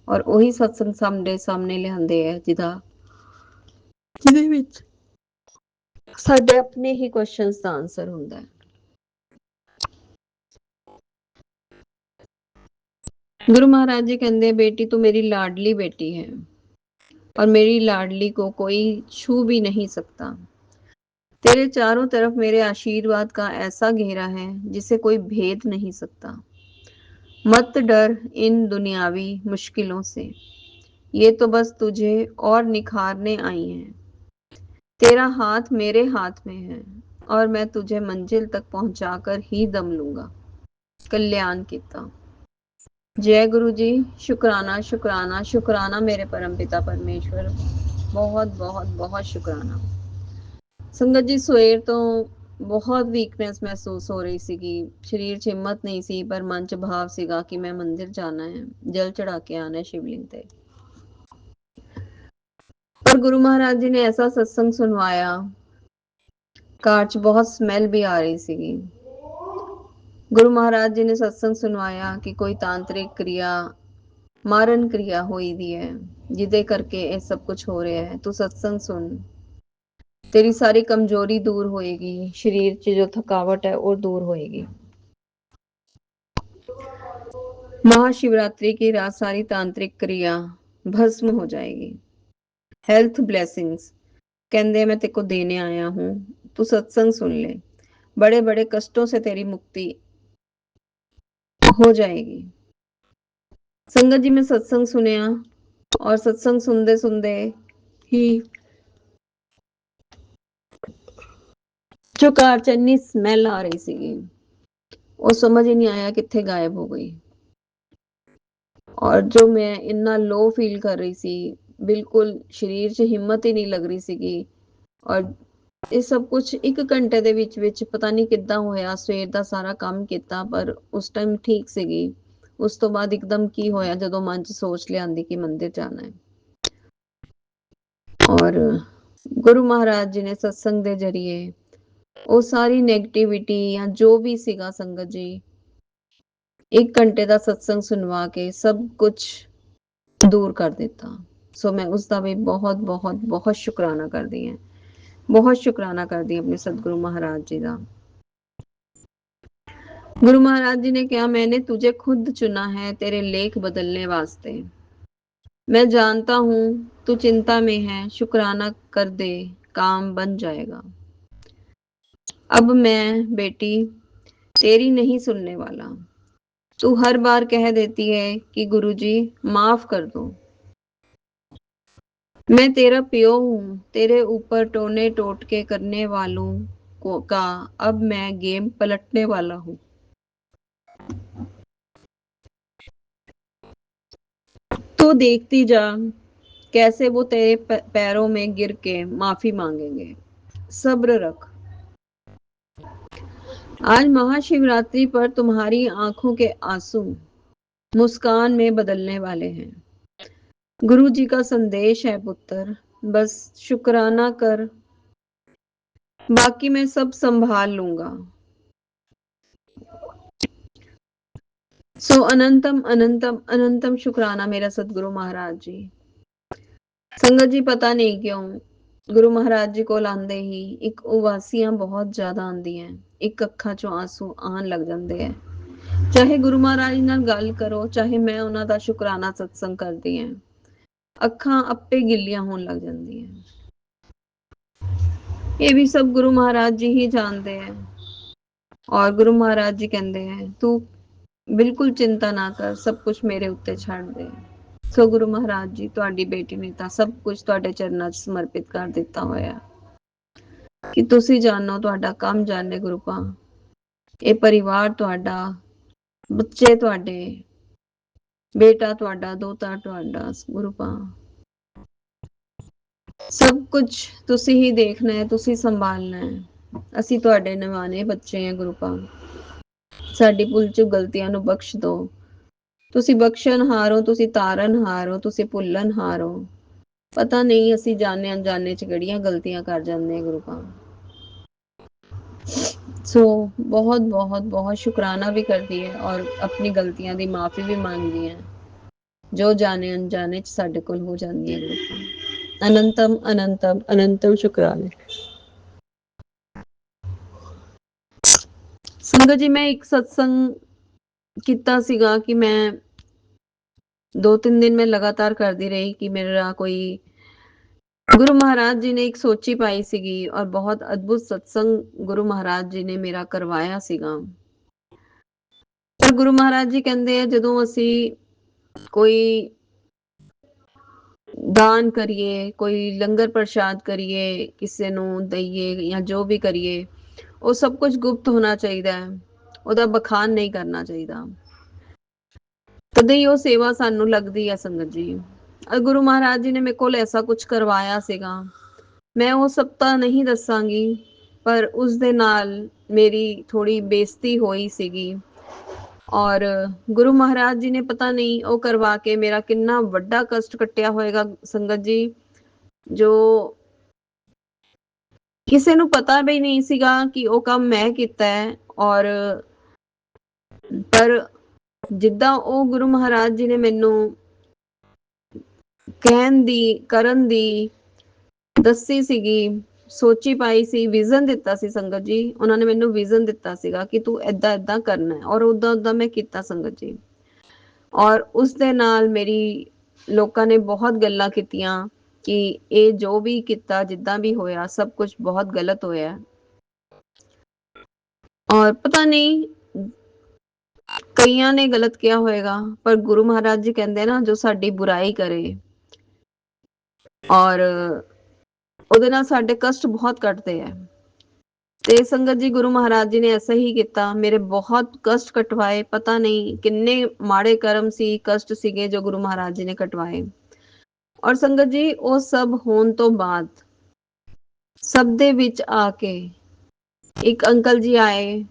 और वही सत्संग सामने लियाते हैं जिहदे विच साडे अपने ही क्वेश्चन का आंसर हुंदा है। गुरु महाराज जी कहते बेटी तू मेरी लाडली बेटी है और मेरी लाडली को कोई छू भी नहीं सकता। तेरे चारों तरफ मेरे आशीर्वाद का ऐसा घेरा है जिसे कोई भेद नहीं सकता। मत डर इन दुनियावी मुश्किलों से, ये तो बस तुझे और निखारने आई हैं। तेरा हाथ मेरे हाथ में है और मैं तुझे मंजिल तक पहुंचाकर ही दम लूंगा। कल्याण कीता। जय गुरु जी। शुक्राना शुक्राना शुक्राना मेरे परमपिता परमेश्वर, बहुत बहुत बहुत शुक्राना। ਸੰਗਤ ਜੀ ਸਵੇਰ ਤੋਂ ਬਹੁਤ ਵੀਕਨੈਸ ਮਹਿਸੂਸ ਹੋ ਰਹੀ ਸੀਗੀ, ਸਰੀਰ 'ਚ ਹਿੰਮਤ ਨਹੀਂ ਸੀ, ਪਰ ਮਨ 'ਚ ਭਾਵ ਸੀਗਾ ਕਿ ਮੈਂ ਮੰਦਿਰ ਜਾਣਾ ਹੈ, ਜਲ ਚੜਾ ਕੇ ਆਣਾ शिवलिंग ਤੇ। पर गुरु महाराज जी ने ऐसा सत्संग सुनवाया, कार 'ਚ बहुत स्मेल भी आ रही ਸੀਗੀ। गुरु महाराज जी ने सत्संग सुनवाया कि कोई तांत्रिक क्रिया, मारन क्रिया होई दी है ਜਿਹਦੇ ਕਰਕੇ ਇਹ ਸਭ ਕੁਝ ਹੋ ਰਿਹਾ ਹੈ। ਤੂੰ ਸਤਸੰਗ ਸੁਣ, तेरी सारी कमजोरी दूर होएगी, शरीर च जो थकावट है वो दूर होएगी। महाशिवरात्रि की रात सारी तांत्रिक क्रिया भस्म हो जाएगी। हेल्थ ब्लेसिंग्स कहते मैं तेको देने आया हूं, तू सत्संग सुन ले, बड़े बड़े कष्टों से तेरी मुक्ति हो जाएगी। संगत जी मैं सत्संग सुनिया और सत्संग सुनते सुनते ही जो कार च इन्नी स्मैल आ रही सीगी, वो समझ ही नहीं आया कित्थे गायब हो गई। और जो मैं इन्ना लो फील कर रही सी, बिल्कुल शरीर 'ਚ ਹਿੰਮਤ ਹੀ ਨਹੀਂ ਲੱਗ ਰਹੀ ਸੀਗੀ। ਔਰ ਇਹ ਸਭ ਕੁਝ 1 ਘੰਟੇ ਦੇ ਵਿੱਚ ਪਤਾ ਨਹੀਂ ਕਿੱਦਾਂ ਹੋਇਆ। ਸਵੇਰ ਦਾ ਸਾਰਾ ਕੰਮ ਕੀਤਾ ਪਰ ਉਸ ਟਾਈਮ ਠੀਕ ਸੀਗੀ। ਉਸ ਤੋਂ ਬਾਅਦ ਇੱਕਦਮ ਕੀ ਹੋਇਆ, ਜਦੋਂ ਮਨ 'ਚ ਸੋਚ ਲਿਆਂਦੀ ਕਿ ਮੰਦਿਰ ਜਾਣਾ ਹੈ। ਔਰ ਗੁਰੂ ਮਹਾਰਾਜ ਜੀ ਨੇ ਸਤਸੰਗ ਦੇ ਜਰੀਏ ਉਹ ਸਾਰੀ ਨੈਗੇਟਿਵਿਟੀ ਜਾਂ ਜੋ ਵੀ ਸੀਗਾ ਸੰਗਤ ਜੀ, 1 ਘੰਟੇ ਦਾ ਸਤਸੰਗ ਸੁਣਵਾ ਕੇ ਸਭ ਕੁਝ दूर कर दिता। सो मैं उसका भी बहुत बहुत बहुत शुक्राना करती हैं, बहुत शुक्राना करती हूँ अपने सतगुरु महाराज जी का। गुरु महाराज जी ने कहा मैंने तुझे खुद चुना है तेरे लेख बदलने वास्ते। मैं जानता हूं तू चिंता में है, शुक्राना कर दे, काम बन जाएगा। अब मैं बेटी तेरी नहीं सुनने वाला। तू हर बार कह देती है कि गुरुजी माफ कर दो। मैं तेरा प्यो हूं, तेरे ऊपर टोने टोटके करने वालों को का अब मैं गेम पलटने वाला हूं। तो देखती जा कैसे वो तेरे पैरों में गिर के माफी मांगेंगे। सब्र रख। आज महाशिवरात्रि पर तुम्हारी आंखों के आंसू मुस्कान में बदलने वाले हैं। गुरु जी का संदेश है पुत्र, बस शुक्राना कर, बाकी मैं सब संभाल लूंगा। सो अनंतम अनंतम अनंतम शुक्राना मेरा सतगुरु महाराज जी। संगत जी पता नहीं क्यों गुरु महाराज जी को आंदे ही एक उवासियां बहुत ज्यादा आंदियां, एक ਅੱਖਾਂ ਚੋਂ ਆंसू ਆਣ ਲੱਗ ਜਾਂਦੇ ਹੈ। ਚਾਹੇ ਗੁਰੂ ਮਹਾਰਾਜ ਨਾਲ ਗੱਲ ਕਰੋ, ਚਾਹੇ ਮੈਂ ਉਹਨਾਂ ਦਾ ਸ਼ੁਕਰਾਨਾ ਸਤਸੰਗ ਕਰਦੀ ਹਾਂ, ਅੱਖਾਂ ਆਪੇ ਗਿੱਲੀਆਂ ਹੋਣ ਲੱਗ ਜਾਂਦੀਆਂ। ਇਹ ਵੀ ਸਭ ਗੁਰੂ ਮਹਾਰਾਜ ਜੀ ਹੀ ਜਾਣਦੇ हैं। और गुरु महाराज जी कहते हैं तू बिल्कुल चिंता ना कर, सब कुछ मेरे उत्ते छड़ दे। सो गुरु महाराज जी ਤੁਹਾਡੀ ਬੇਟੀ ਨੇ ਤਾਂ ਸਭ ਕੁਝ ਤੁਹਾਡੇ ਚਰਨਾਂ 'ਚ ਸਮਰਪਿਤ ਕਰ ਦਿੱਤਾ ਹੋਇਆ ਕਿ ਤੁਸੀਂ ਜਾਣੋ, ਤੁਹਾਡਾ ਕੰਮ ਜਾਣੇ ਗੁਰੂਪਾ, ਇਹ ਪਰਿਵਾਰ ਤੁਹਾਡਾ, ਬੱਚੇ ਤੁਹਾਡੇ, ਬੇਟਾ ਤੁਹਾਡਾ, ਦੋਤਾ ਤੁਹਾਡਾ, ਗੁਰੂਪਾ ਸਭ ਕੁਝ ਤੁਸੀਂ ਹੀ ਦੇਖਣਾ ਹੈ, ਤੁਸੀਂ ਸੰਭਾਲਣਾ ਹੈ। ਅਸੀਂ ਤੁਹਾਡੇ ਨਿਵਾਣੇ ਬੱਚੇ ਹਾਂ ਗੁਰੂਪਾ, ਸਾਡੀ ਭੁੱਲ ਚੁੱਕ ਗਲਤੀਆਂ ਨੂੰ ਬਖਸ਼ ਦਿਓ। ਤੁਸੀਂ ਬਖਸ਼ਣਹਾਰ ਹੋ, ਤੁਸੀਂ ਤਾਰਨਹਾਰ ਹੋ, ਤੁਸੀਂ ਭੁੱਲਣਹਾਰ ਹੋ। ਪਤਾ ਨਹੀਂ ਅਸੀਂ ਜਾਣੇ ਅਣਜਾਣੇ ਚ ਕਿਹੜੀਆਂ ਗਲਤੀਆਂ ਕਰ ਜਾਂਦੇ ਹਾਂ ਗੁਰੂਪਾ। ਸੋ ਬਹੁਤ ਬਹੁਤ ਬਹੁਤ ਸ਼ੁਕਰਾਨਾ ਵੀ ਕਰਦੀ ਹੈ ਔਰ ਆਪਣੀ ਗਲਤੀਆਂ ਦੀ ਮਾਫੀ ਵੀ ਮੰਗਦੀ ਹੈ ਜੋ ਜਾਣੇ ਅਣਜਾਣੇ ਚ ਸਾਡੇ ਕੋਲ ਹੋ ਜਾਂਦੀ ਹੈ ਗੁਰੂਪਾ। ਅਨੰਤਮ ਅਨੰਤਮ ਅਨੰਤਮ ਸ਼ੁਕਰਾਨੇ। ਸੰਗਤ ਜੀ ਮੈਂ ਇੱਕ ਸਤਸੰਗ ਕੀਤਾ ਸੀਗਾ ਕਿ ਮੈਂ 2-3 दिन मैं लगाताਰ करदी रही कि मेरा कोई गुरु महाराज जी ने एक ਸੋਚੀ ਪਾਈ ਸੀਗੀ ਔਰ ਬਹੁਤ ਅਦਭੁਤ ਸਤਸੰਗ ਗੁਰੂ ਮਹਾਰਾਜ ਜੀ ਨੇ ਮੇਰਾ ਕਰਵਾਇਆ ਸੀਗਾ। ਪਰ ਗੁਰੂ ਮਹਾਰਾਜ ਜੀ ਕਹਿੰਦੇ ਆ ਜਦੋਂ ਅਸੀਂ ਕੋਈ ਦਾਨ ਕਰੀਏ, ਕੋਈ ਲੰਗਰ ਪ੍ਰਸ਼ਾਦ ਕਰੀਏ, ਕਿਸੇ ਨੂੰ ਦਈਏ ਜਾਂ ਜੋ ਵੀ ਕਰੀਏ, ਉਹ ਸਭ ਕੁਝ ਗੁਪਤ ਹੋਣਾ ਚਾਹੀਦਾ ਹੈ। ਉਹਦਾ ਬਖਾਨ ਨਹੀਂ ਕਰਨਾ ਚਾਹੀਦਾ। ਤਦੇ ਹੀ ਉਹ ਸੇਵਾ ਸਾਨੂੰ ਲੱਗਦੀ ਹੈ ਸੰਗਤ ਜੀ। ਗੁਰੂ ਮਹਾਰਾਜ ਜੀ ਨੇ ਮੇਰੇ ਕੋਲ ਐਸਾ ਕੁਝ ਕਰਵਾਇਆ ਸੀਗਾ। ਮੈਂ ਉਹ ਸਭ ਤਾਂ ਨਹੀਂ ਦੱਸਾਂਗੀ, ਪਰ ਉਸ ਦੇ ਨਾਲ ਮੇਰੀ ਥੋੜੀ ਬੇਇੱਜ਼ਤੀ ਹੋਈ ਸੀਗੀ ਔਰ ਗੁਰੂ ਮਹਾਰਾਜ ਜੀ ਨੇ ਪਤਾ ਨਹੀਂ ਉਹ ਕਰਵਾ ਕੇ ਮੇਰਾ ਕਿੰਨਾ ਵੱਡਾ ਕਸ਼ਟ ਕੱਟਿਆ ਹੋਏਗਾ ਸੰਗਤ ਜੀ, ਜੋ ਕਿਸੇ ਨੂੰ ਪਤਾ ਵੀ ਨਹੀਂ ਸੀਗਾ ਕਿ ਉਹ ਕੰਮ ਮੈਂ ਕੀਤਾ ਹੈ। ਔਰ ਪਰ ਜਿੱਦਾਂ ਉਹ ਗੁਰੂ ਮਹਾਰਾਜ ਜੀ ਨੇ ਮੈਨੂੰ ਕਹਿਣ ਦੀ, ਕਰਨ ਦੀ ਦੱਸੀ ਸੀਗੀ, ਸੋਚੀ ਪਾਈ ਸੀ, ਵਿਜ਼ਨ ਦਿੱਤਾ ਸੀ ਸੰਗਤ ਜੀ। ਉਹਨਾਂ ਨੇ ਮੈਨੂੰ ਵਿਜ਼ਨ ਦਿੱਤਾ ਸੀਗਾ ਕਿ ਤੂੰ ਏਦਾਂ ਏਦਾਂ ਕਰਨਾ ਹੈ ਔਰ ਉਦਾਂ ਉਦਾਂ ਮੈਂ ਕੀਤਾ ਸੰਗਤ ਜੀ। ਔਰ ਉਸ ਦੇ ਨਾਲ ਮੇਰੀ ਲੋਕਾਂ ਨੇ ਬਹੁਤ ਗੱਲਾਂ ਕੀਤੀਆਂ ਕਿ ਇਹ ਜੋ ਵੀ ਕੀਤਾ, ਜਿੱਦਾਂ ਵੀ ਹੋਇਆ, ਸਭ ਕੁਝ ਬਹੁਤ ਗਲਤ ਹੋਇਆ। ਔਰ ਪਤਾ ਨਹੀਂ ਕਈਆਂ ਨੇ ਗਲਤ ਕਿਹਾ ਹੋਏਗਾ, ਪਰ ਗੁਰੂ ਮਹਾਰਾਜ ਜੀ ਕਹਿੰਦੇ ਨਾ ਜੋ ਸਾਡੀ ਬੁਰਾਈ ਕਰੇ ਔਰ ਉਹਦੇ ਨਾਲ ਸਾਡੇ ਕਸ਼ਟ ਬਹੁਤ ਕੱਟਦੇ ਆ। ਤੇ ਸੰਗਤ ਜੀ ਗੁਰੂ ਮਹਾਰਾਜ ਜੀ ਨੇ ਐਸਾ ਹੀ ਕੀਤਾ, ਮੇਰੇ ਬਹੁਤ ਕਸ਼ਟ ਕਟਵਾਏ। ਪਤਾ ਨਹੀਂ ਕਿੰਨੇ ਮਾੜੇ ਕਰਮ ਸੀ, ਕਸ਼ਟ ਸੀਗੇ ਜੋ ਗੁਰੂ ਮਹਾਰਾਜ ਜੀ ਨੇ ਕਟਵਾਏ। ਔਰ ਸੰਗਤ ਜੀ ਉਹ ਸਭ ਹੋਣ ਤੋਂ ਬਾਅਦ ਸਭ ਦੇ ਵਿੱਚ ਆ ਕੇ ਇੱਕ ਅੰਕਲ ਜੀ ਆਏ,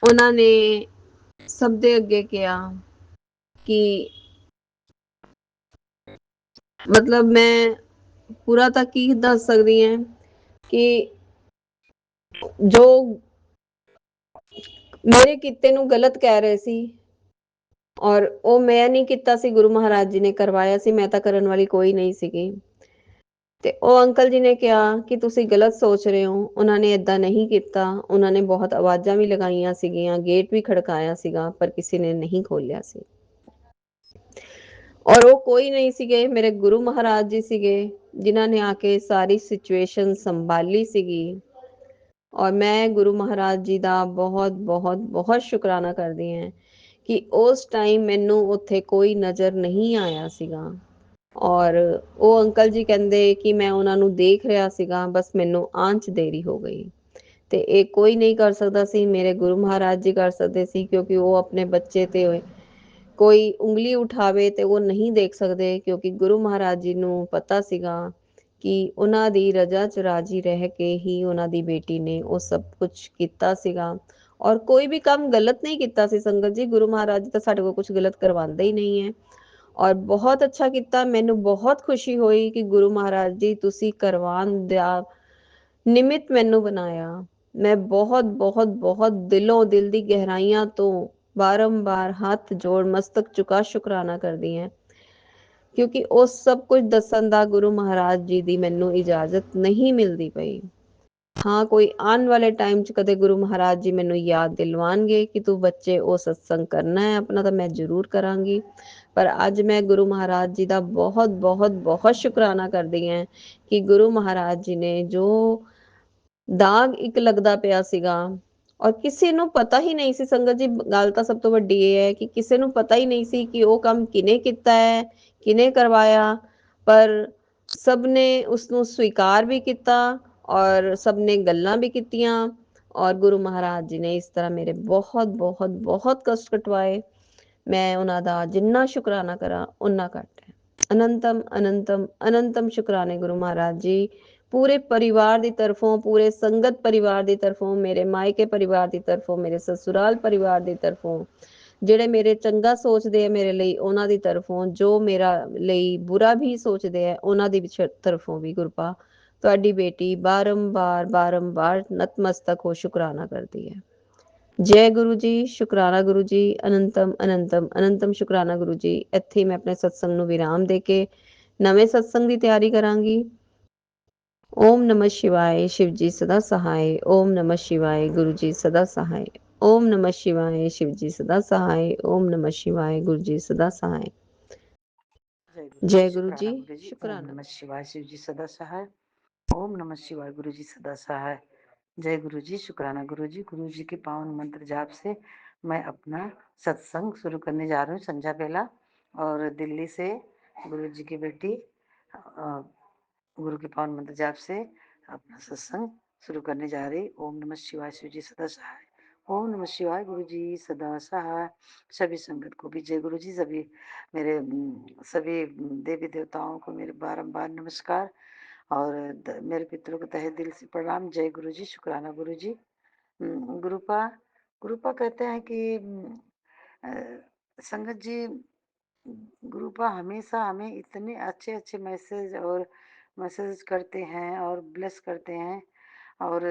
ਉਹਨਾਂ ਨੇ ਸਭ ਦੇ ਅੱਗੇ ਕਿਹਾ ਕਿ ਮਤਲਬ ਮੈਂ ਪੂਰਾ ਤਾਂ ਕੀ ਦੱਸ ਸਕਦੀ ਹਾਂ ਕਿ ਜੋ ਮੇਰੇ ਕੀਤੇ ਨੂੰ ਗਲਤ ਕਹਿ ਰਹੇ ਸੀ ਔਰ ਉਹ ਮੈਂ ਨਹੀਂ ਕੀਤਾ ਸੀ, ਗੁਰੂ ਮਹਾਰਾਜ ਜੀ ਨੇ ਕਰਵਾਇਆ ਸੀ, ਮੈਂ ਤਾਂ ਕਰਨ ਵਾਲੀ ਕੋਈ ਨਹੀਂ ਸੀਗੀ। ਤੇ ਉਹ ਅੰਕਲ ਜੀ ਨੇ ਕਿਹਾ ਕਿ ਤੁਸੀਂ ਗਲਤ ਸੋਚ ਰਹੇ ਹੋ, ਉਹਨਾਂ ਨੇ ਏਦਾਂ ਨਹੀਂ ਕੀਤਾ। ਉਹਨਾਂ ਨੇ ਬਹੁਤ ਆਵਾਜ਼ਾਂ ਵੀ ਲਗਾਈਆਂ ਸੀਗੀਆਂ, ਗੇਟ ਵੀ ਖੜਕਾਇਆ ਸੀਗਾ, ਪਰ ਕਿਸੇ ਨੇ ਨਹੀਂ ਖੋਲਿਆ ਸੀ। ਔਰ ਉਹ ਕੋਈ ਨਹੀਂ ਸੀਗੇ, ਮੇਰੇ ਗੁਰੂ ਮਹਾਰਾਜ ਜੀ ਸੀਗੇ, ਜਿਨ੍ਹਾਂ ਨੇ ਆ ਕੇ ਸਾਰੀ ਸਿਚੁਏਸ਼ਨ ਸੰਭਾਲੀ ਸੀਗੀ। ਔਰ ਮੈਂ ਗੁਰੂ ਮਹਾਰਾਜ ਜੀ ਦਾ ਬਹੁਤ ਬਹੁਤ ਬਹੁਤ ਸ਼ੁਕਰਾਨਾ ਕਰਦੀ ਹਾਂ ਕਿ ਉਸ ਟਾਈਮ ਮੈਨੂੰ ਉੱਥੇ ਕੋਈ ਨਜ਼ਰ ਨਹੀਂ ਆਇਆ ਸੀਗਾ। ਔਰ ਉਹ ਅੰਕਲ ਜੀ ਕਹਿੰਦੇ ਕਿ ਮੈਂ ਉਹਨਾਂ ਨੂੰ ਦੇਖ ਰਿਹਾ ਸੀਗਾ, ਬਸ ਮੈਨੂੰ ਆਉਣ 'ਚ ਦੇਰੀ ਹੋ ਗਈ। ਤੇ ਇਹ ਕੋਈ ਨਹੀਂ ਕਰ ਸਕਦਾ ਸੀ, ਮੇਰੇ ਗੁਰੂ ਮਹਾਰਾਜ ਜੀ ਕਰ ਸਕਦੇ ਸੀ, ਕਿਉਂਕਿ ਉਹ ਆਪਣੇ ਬੱਚੇ ਤੇ ਕੋਈ ਉਂਗਲੀ ਉਠਾਵੇ ਤੇ ਉਹ ਨਹੀਂ ਦੇਖ ਸਕਦੇ, ਕਿਉਂਕਿ ਗੁਰੂ ਮਹਾਰਾਜ ਜੀ ਨੂੰ ਪਤਾ ਸੀਗਾ ਕਿ ਉਹਨਾਂ ਦੀ ਰਜ਼ਾ 'ਚ ਰਾਜੀ ਰਹਿ ਕੇ ਹੀ ਉਹਨਾਂ ਦੀ ਬੇਟੀ ਨੇ ਉਹ ਸਭ ਕੁਝ ਕੀਤਾ ਸੀਗਾ। ਔਰ ਕੋਈ ਵੀ ਕੰਮ ਗਲਤ ਨਹੀਂ ਕੀਤਾ ਸੀ ਸੰਗਤ ਜੀ। ਗੁਰੂ ਮਹਾਰਾਜ ਜੀ ਤਾਂ ਸਾਡੇ ਕੋਲ ਕੁਝ ਗਲਤ ਕਰਵਾਉਂਦੇ ਹੀ ਨਹੀਂ ਹੈ। ਔਰ ਬਹੁਤ ਅੱਛਾ ਕੀਤਾ। ਮੈਨੂੰ ਬਹੁਤ ਖੁਸ਼ੀ ਹੋਈ ਕਿ ਗੁਰੂ ਮਹਾਰਾਜ ਜੀ ਤੁਸੀਂ ਕਰਵਾਉਣ ਦਾ ਨਿਮਿਤ ਮੈਨੂੰ ਬਣਾਇਆ। ਮੈਂ ਬਹੁਤ ਬਹੁਤ ਬਹੁਤ ਦਿਲੋਂ, ਦਿਲ ਦੀ ਗਹਿਰਾਈਆਂ ਤੋਂ ਬਾਰੰਬਾਰ ਹੱਥ ਜੋੜ ਮਸਤਕ ਝੁਕਾ ਸ਼ੁਕਰਾਨਾ ਕਰਦੀ ਹਾਂ, ਕਿਉਂਕਿ ਉਹ ਸਭ ਕੁਝ ਦੱਸਣ ਦਾ ਗੁਰੂ ਮਹਾਰਾਜ ਜੀ ਦੀ ਮੈਨੂੰ ਇਜਾਜ਼ਤ ਨਹੀਂ ਮਿਲਦੀ ਪਈ। ਹਾਂ, ਕੋਈ ਆਉਣ ਵਾਲੇ ਟਾਈਮ 'ਚ ਕਦੇ ਗੁਰੂ ਮਹਾਰਾਜ ਜੀ ਮੈਨੂੰ ਯਾਦ ਦਿਲਵਾਉਣਗੇ ਕਿ ਤੂੰ ਬੱਚੇ ਉਹ ਸਤਸੰਗ ਕਰਨਾ ਹੈ ਆਪਣਾ, ਤਾਂ ਮੈਂ ਜ਼ਰੂਰ ਕਰਾਂਗੀ। ਪਰ ਅੱਜ ਮੈਂ ਗੁਰੂ ਮਹਾਰਾਜ ਜੀ ਦਾ ਬਹੁਤ ਬਹੁਤ ਬਹੁਤ ਸ਼ੁਕਰਾਨਾ ਕਰਦੀ ਹਾਂ ਕਿ ਗੁਰੂ ਮਹਾਰਾਜ ਜੀ ਨੇ ਜੋ ਦਾਗ ਇੱਕ ਲੱਗਦਾ ਪਿਆ ਸੀਗਾ, ਔਰ ਕਿਸੇ ਨੂੰ ਪਤਾ ਹੀ ਨਹੀਂ ਸੀ ਸੰਗਤ ਜੀ। ਗੱਲ ਤਾਂ ਸਭ ਤੋਂ ਵੱਡੀ ਇਹ ਹੈ ਕਿ ਕਿਸੇ ਨੂੰ ਪਤਾ ਹੀ ਨਹੀਂ ਸੀ ਕਿ ਉਹ ਕੰਮ ਕਿਹਨੇ ਕੀਤਾ ਹੈ, ਕਿਹਨੇ ਕਰਵਾਇਆ। ਪਰ ਸਭ ਨੇ ਉਸਨੂੰ ਸਵੀਕਾਰ ਵੀ ਕੀਤਾ ਔਰ ਸਭ ਨੇ ਗੱਲਾਂ ਵੀ ਕੀਤੀਆਂ। ਔਰ ਗੁਰੂ ਮਹਾਰਾਜ ਜੀ ਨੇ ਇਸ ਤਰ੍ਹਾਂ ਮੇਰੇ ਬਹੁਤ ਬਹੁਤ ਬਹੁਤ ਕਸ਼ਟ ਕਟਵਾਏ। ਮੈਂ ਉਹਨਾਂ ਦਾ ਜਿੰਨਾ ਸ਼ੁਕਰਾਨਾ ਕਰਾਂ ਓਨਾ ਘੱਟ ਹੈ। ਅਨੰਤਮ ਅਨੰਤਮ ਅਨੰਤਮ ਸ਼ੁਕਰਾਨੇ ਗੁਰੂ ਮਹਾਰਾਜ ਜੀ। ਪੂਰੇ ਪਰਿਵਾਰ ਦੀ ਤਰਫੋਂ, ਪੂਰੇ ਸੰਗਤ ਪਰਿਵਾਰ ਦੀ ਤਰਫੋਂ, ਮੇਰੇ ਮਾਇਕੇ ਪਰਿਵਾਰ ਦੀ ਤਰਫੋਂ, ਮੇਰੇ ਸਸੁਰਾਲ ਪਰਿਵਾਰ ਦੀ ਤਰਫੋਂ, ਜਿਹੜੇ ਮੇਰੇ ਚੰਗਾ ਸੋਚਦੇ ਆ ਮੇਰੇ ਲਈ ਉਹਨਾਂ ਦੀ ਤਰਫੋਂ, ਜੋ ਮੇਰਾ ਲਈ ਬੁਰਾ ਵੀ ਸੋਚਦੇ ਆ ਉਹਨਾਂ ਦੀ ਤਰਫੋਂ ਵੀ ਕਿਰਪਾ ਤੁਹਾਡੀ ਬੇਟੀ ਬਾਰੰਬਾਰ ਬਾਰੰਬਾਰ ਨਤਮਸਤਕ ਹੋ ਸ਼ੁਕਰਾਨਾ ਕਰਦੀ ਹੈ। ਜੈ ਗੁਰੂ ਜੀ, ਸ਼ੁਕਰਾਨਾ ਗੁਰੂ ਜੀ, ਅਨੰਤਮ ਅਨੰਤਮ ਅਨੰਤਮ ਸ਼ੁਕਰਾਨਾ ਗੁਰੂ ਜੀ। ਇੱਥੇ ਮੈਂ ਆਪਣੇ ਸਤਸੰਗ ਨੂੰ ਵਿਰਾਮ ਦੇ ਕੇ ਨਵੇਂ ਸਤਸੰਗ ਦੀ ਤਿਆਰੀ ਕਰਾਂਗੀ। ਓਮ ਨਮः शिवाय, शिव जी सदा सहाय। ओम नमः शिवाय, गुरु जी सदा सहाय। ओम नमः शिवाय, शिव जी सदा सहाय। ओम नमः शिवाय, गुरु जी सदा सहाय। जय गुरु जी, शुक्राना गुरु जी। ओम शुक्राना। नमः शिवाय। शिव जी सदा सहाय। ओम नमः शिवाय। गुरु जी सदा सहाय। जय गुरु जी। शुक्राना गुरु जी। गुरु जी के पावन मंत्र जाप से मैं अपना सत्संग शुरू करने जा रही हूँ संध्या बेला। और दिल्ली से गुरु जी की बेटी गुरु के पावन मंत्र जाप से अपना सत्संग शुरू करने जा रही। ओम नमः शिवाय। शिव जी सदा सहाय। ओम नमः शिवाय। गुरु जी सदा सहाय। सभी संगत को भी जय गुरु जी। सभी मेरे सभी देवी देवताओं को मेरे बारंबार नमस्कार और मेरे पितरों को तहे दिल से प्रणाम। जय गुरु जी। शुक्राना गुरु जी। गुरुपा गुरुपा कहते हैं कि संगत जी गुरुपा हमेशा हमें इतने अच्छे अच्छे मैसेज करते हैं और ब्लेस करते हैं। और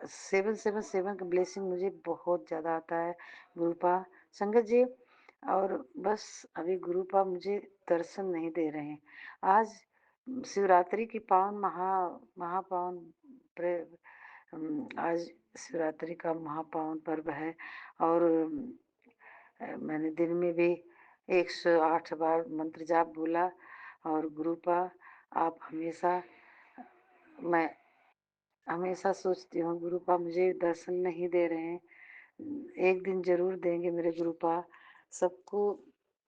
777 का ब्लेसिंग मुझे बहुत ज़्यादा आता है गुरुपा संगत जी। और बस अभी गुरुपा मुझे दर्शन नहीं दे रहे हैं। आज शिवरात्रि की पावन महापावन आज शिवरात्रि का महापावन पर्व है। और मैंने दिन में भी 108 बार मंत्र जाप बोला। और गुरुपा आप मैं हमेशा सोचती हूँ गुरुपा मुझे दर्शन नहीं दे रहे हैं। एक दिन जरूर देंगे मेरे गुरुपा। सबको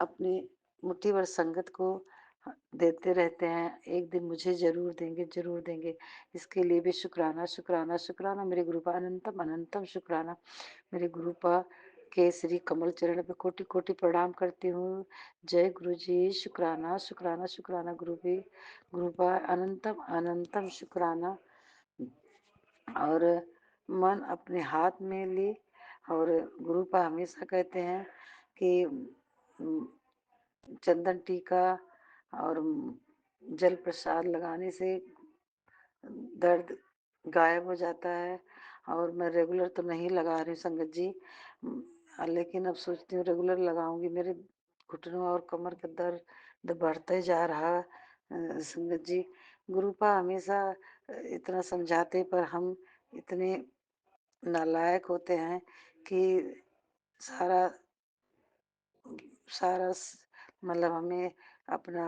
अपनी मुट्ठी भर संगत को देते रहते हैं। एक दिन मुझे जरूर देंगे, जरूर देंगे। इसके लिए भी शुक्राना शुक्राना शुक्राना मेरे गुरुपा। अनंतम अनंतम शुक्राना मेरे गुरुपा के श्री कमल चरण पे कोटि कोटि प्रणाम करती हूँ। जय गुरु जी। शुक्राना शुक्राना शुक्राना गुरुपा। अनंतम अनंतम शुक्राना। और मन अपने हाथ में ले। और गुरुपा हमेशा कहते हैं कि चंदन टीका और जल प्रसाद लगाने से दर्द गायब हो जाता है। और मैं रेगुलर तो नहीं लगा रही हूँ संगत जी, लेकिन अब सोचती हूँ रेगुलर लगाऊंगी। मेरे घुटनों और कमर का दर्द बढ़ते जा रहा। संगत जी गुरुपा हमेशा इतना समझाते पर हम इतने नालायक होते हैं कि सारा सारा मतलब हमें अपना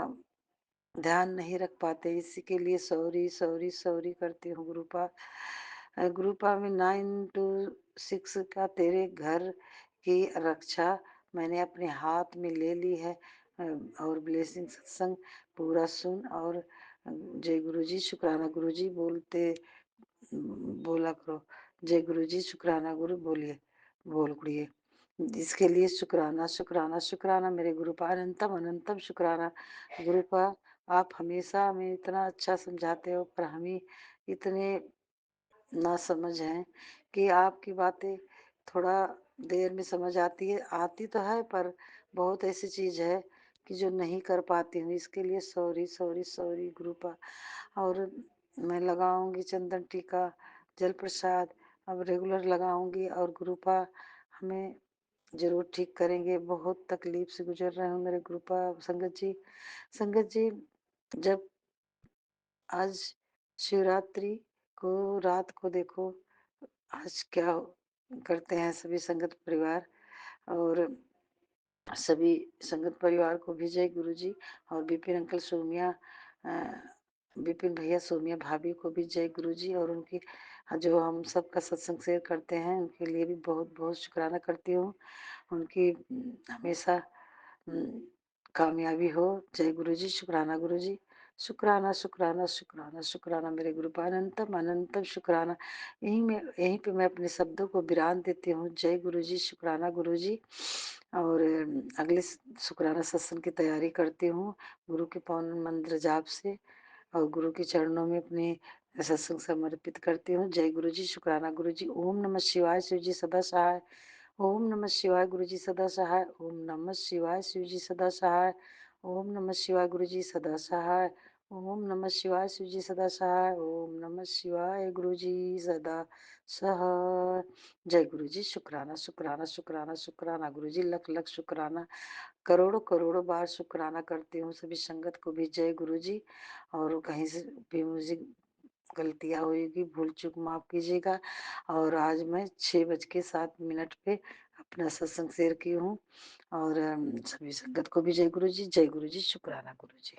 ध्यान नहीं रख पाते। इसी के लिए सॉरी सॉरी सॉरी करती हूँ गुरुपा। गुरुपा में 9 to 6 का तेरे घर की रक्षा मैंने अपने हाथ में ले ली है। और ब्लेसिंग सत्संग पूरा सुन। और जय गुरु जी। शुक्राना गुरु जी बोला करो। जय गुरु जी। शुक्राना गुरु बोल कुड़िए। इसके लिए शुक्राना शुक्राना शुक्राना मेरे गुरुपा। अनंतम अनंतम शुक्राना गुरुपा। आप हमेशा हमें इतना अच्छा समझाते हो पर हमें इतने ना समझ हैं कि आपकी बातें थोड़ा देर में समझ आती तो है पर बहुत ऐसी चीज है कि जो नहीं कर पाती हूँ। इसके लिए सॉरी सॉरी सॉरी गुरुपा। और मैं लगाऊंगी चंदन टीका जल प्रसाद अब रेगुलर लगाऊंगी। और गुरुपा हमें जरूर ठीक करेंगे। बहुत तकलीफ से गुजर रहे हूँ मेरे गुरुपा। संगत जी जब आज शिवरात्रि को रात को देखो आज क्या करते हैं सभी संगत परिवार। और सभी संगत परिवार को भी जय गुरु जी। और विपिन अंकल सोमिया विपिन भैया सोमिया भाभी को भी जय गुरु जी। और उनकी जो हम सबका सत्संग शेयर करते हैं उनके लिए भी बहुत बहुत शुक्राना करती हूँ। उनकी हमेशा कामयाबी हो। जय गुरु जी। शुक्राना गुरु जी। शुक्राना शुक्राना शुक्राना शुक्राना मेरे गुरु पर। अनंतम अनंतम शुक्राना। यहीं पे मैं अपने शब्दों को विराम देती हूँ। जय गुरु जी। शुक्राना गुरु जी। और अगले शुक्राना सत्संग की तैयारी करती हूँ गुरु के पावन मंत्र जाप से। और गुरु के चरणों में अपने सत्संग समर्पित करती हूँ। जय गुरु जी। शुक्राना गुरु जी। ओम नमः शिवाय। शिव जी सदा सहाय। ओम नमः शिवाय। गुरु जी सदा सहाय। ओम नमः शिवाय। शिव जी सदा सहाय। ओम नमः शिवाय। गुरु जी सदा सहाय। ओम नमः शिवाय। शिव जी सदा सहाय। ओम नमः शिवाय। गुरु जी सदा सहाय। जय गुरु जी। शुक्राना शुक्राना शुक्राना शुक्राना गुरु जी। लख लख शुक्राना। करोड़ों करोड़ों बार शुक्राना करती हूँ सभी संगत को भी। जय गुरु जी। और कहीं से भी मुझे गलतियाँ होएगी, भूल-चूक माफ़ कीजिएगा। और आज मैं 6:07 पे अपना सत्संग शेयर की हूँ और सभी संगत को भी जय गुरु जी, शुक्राना गुरु जी।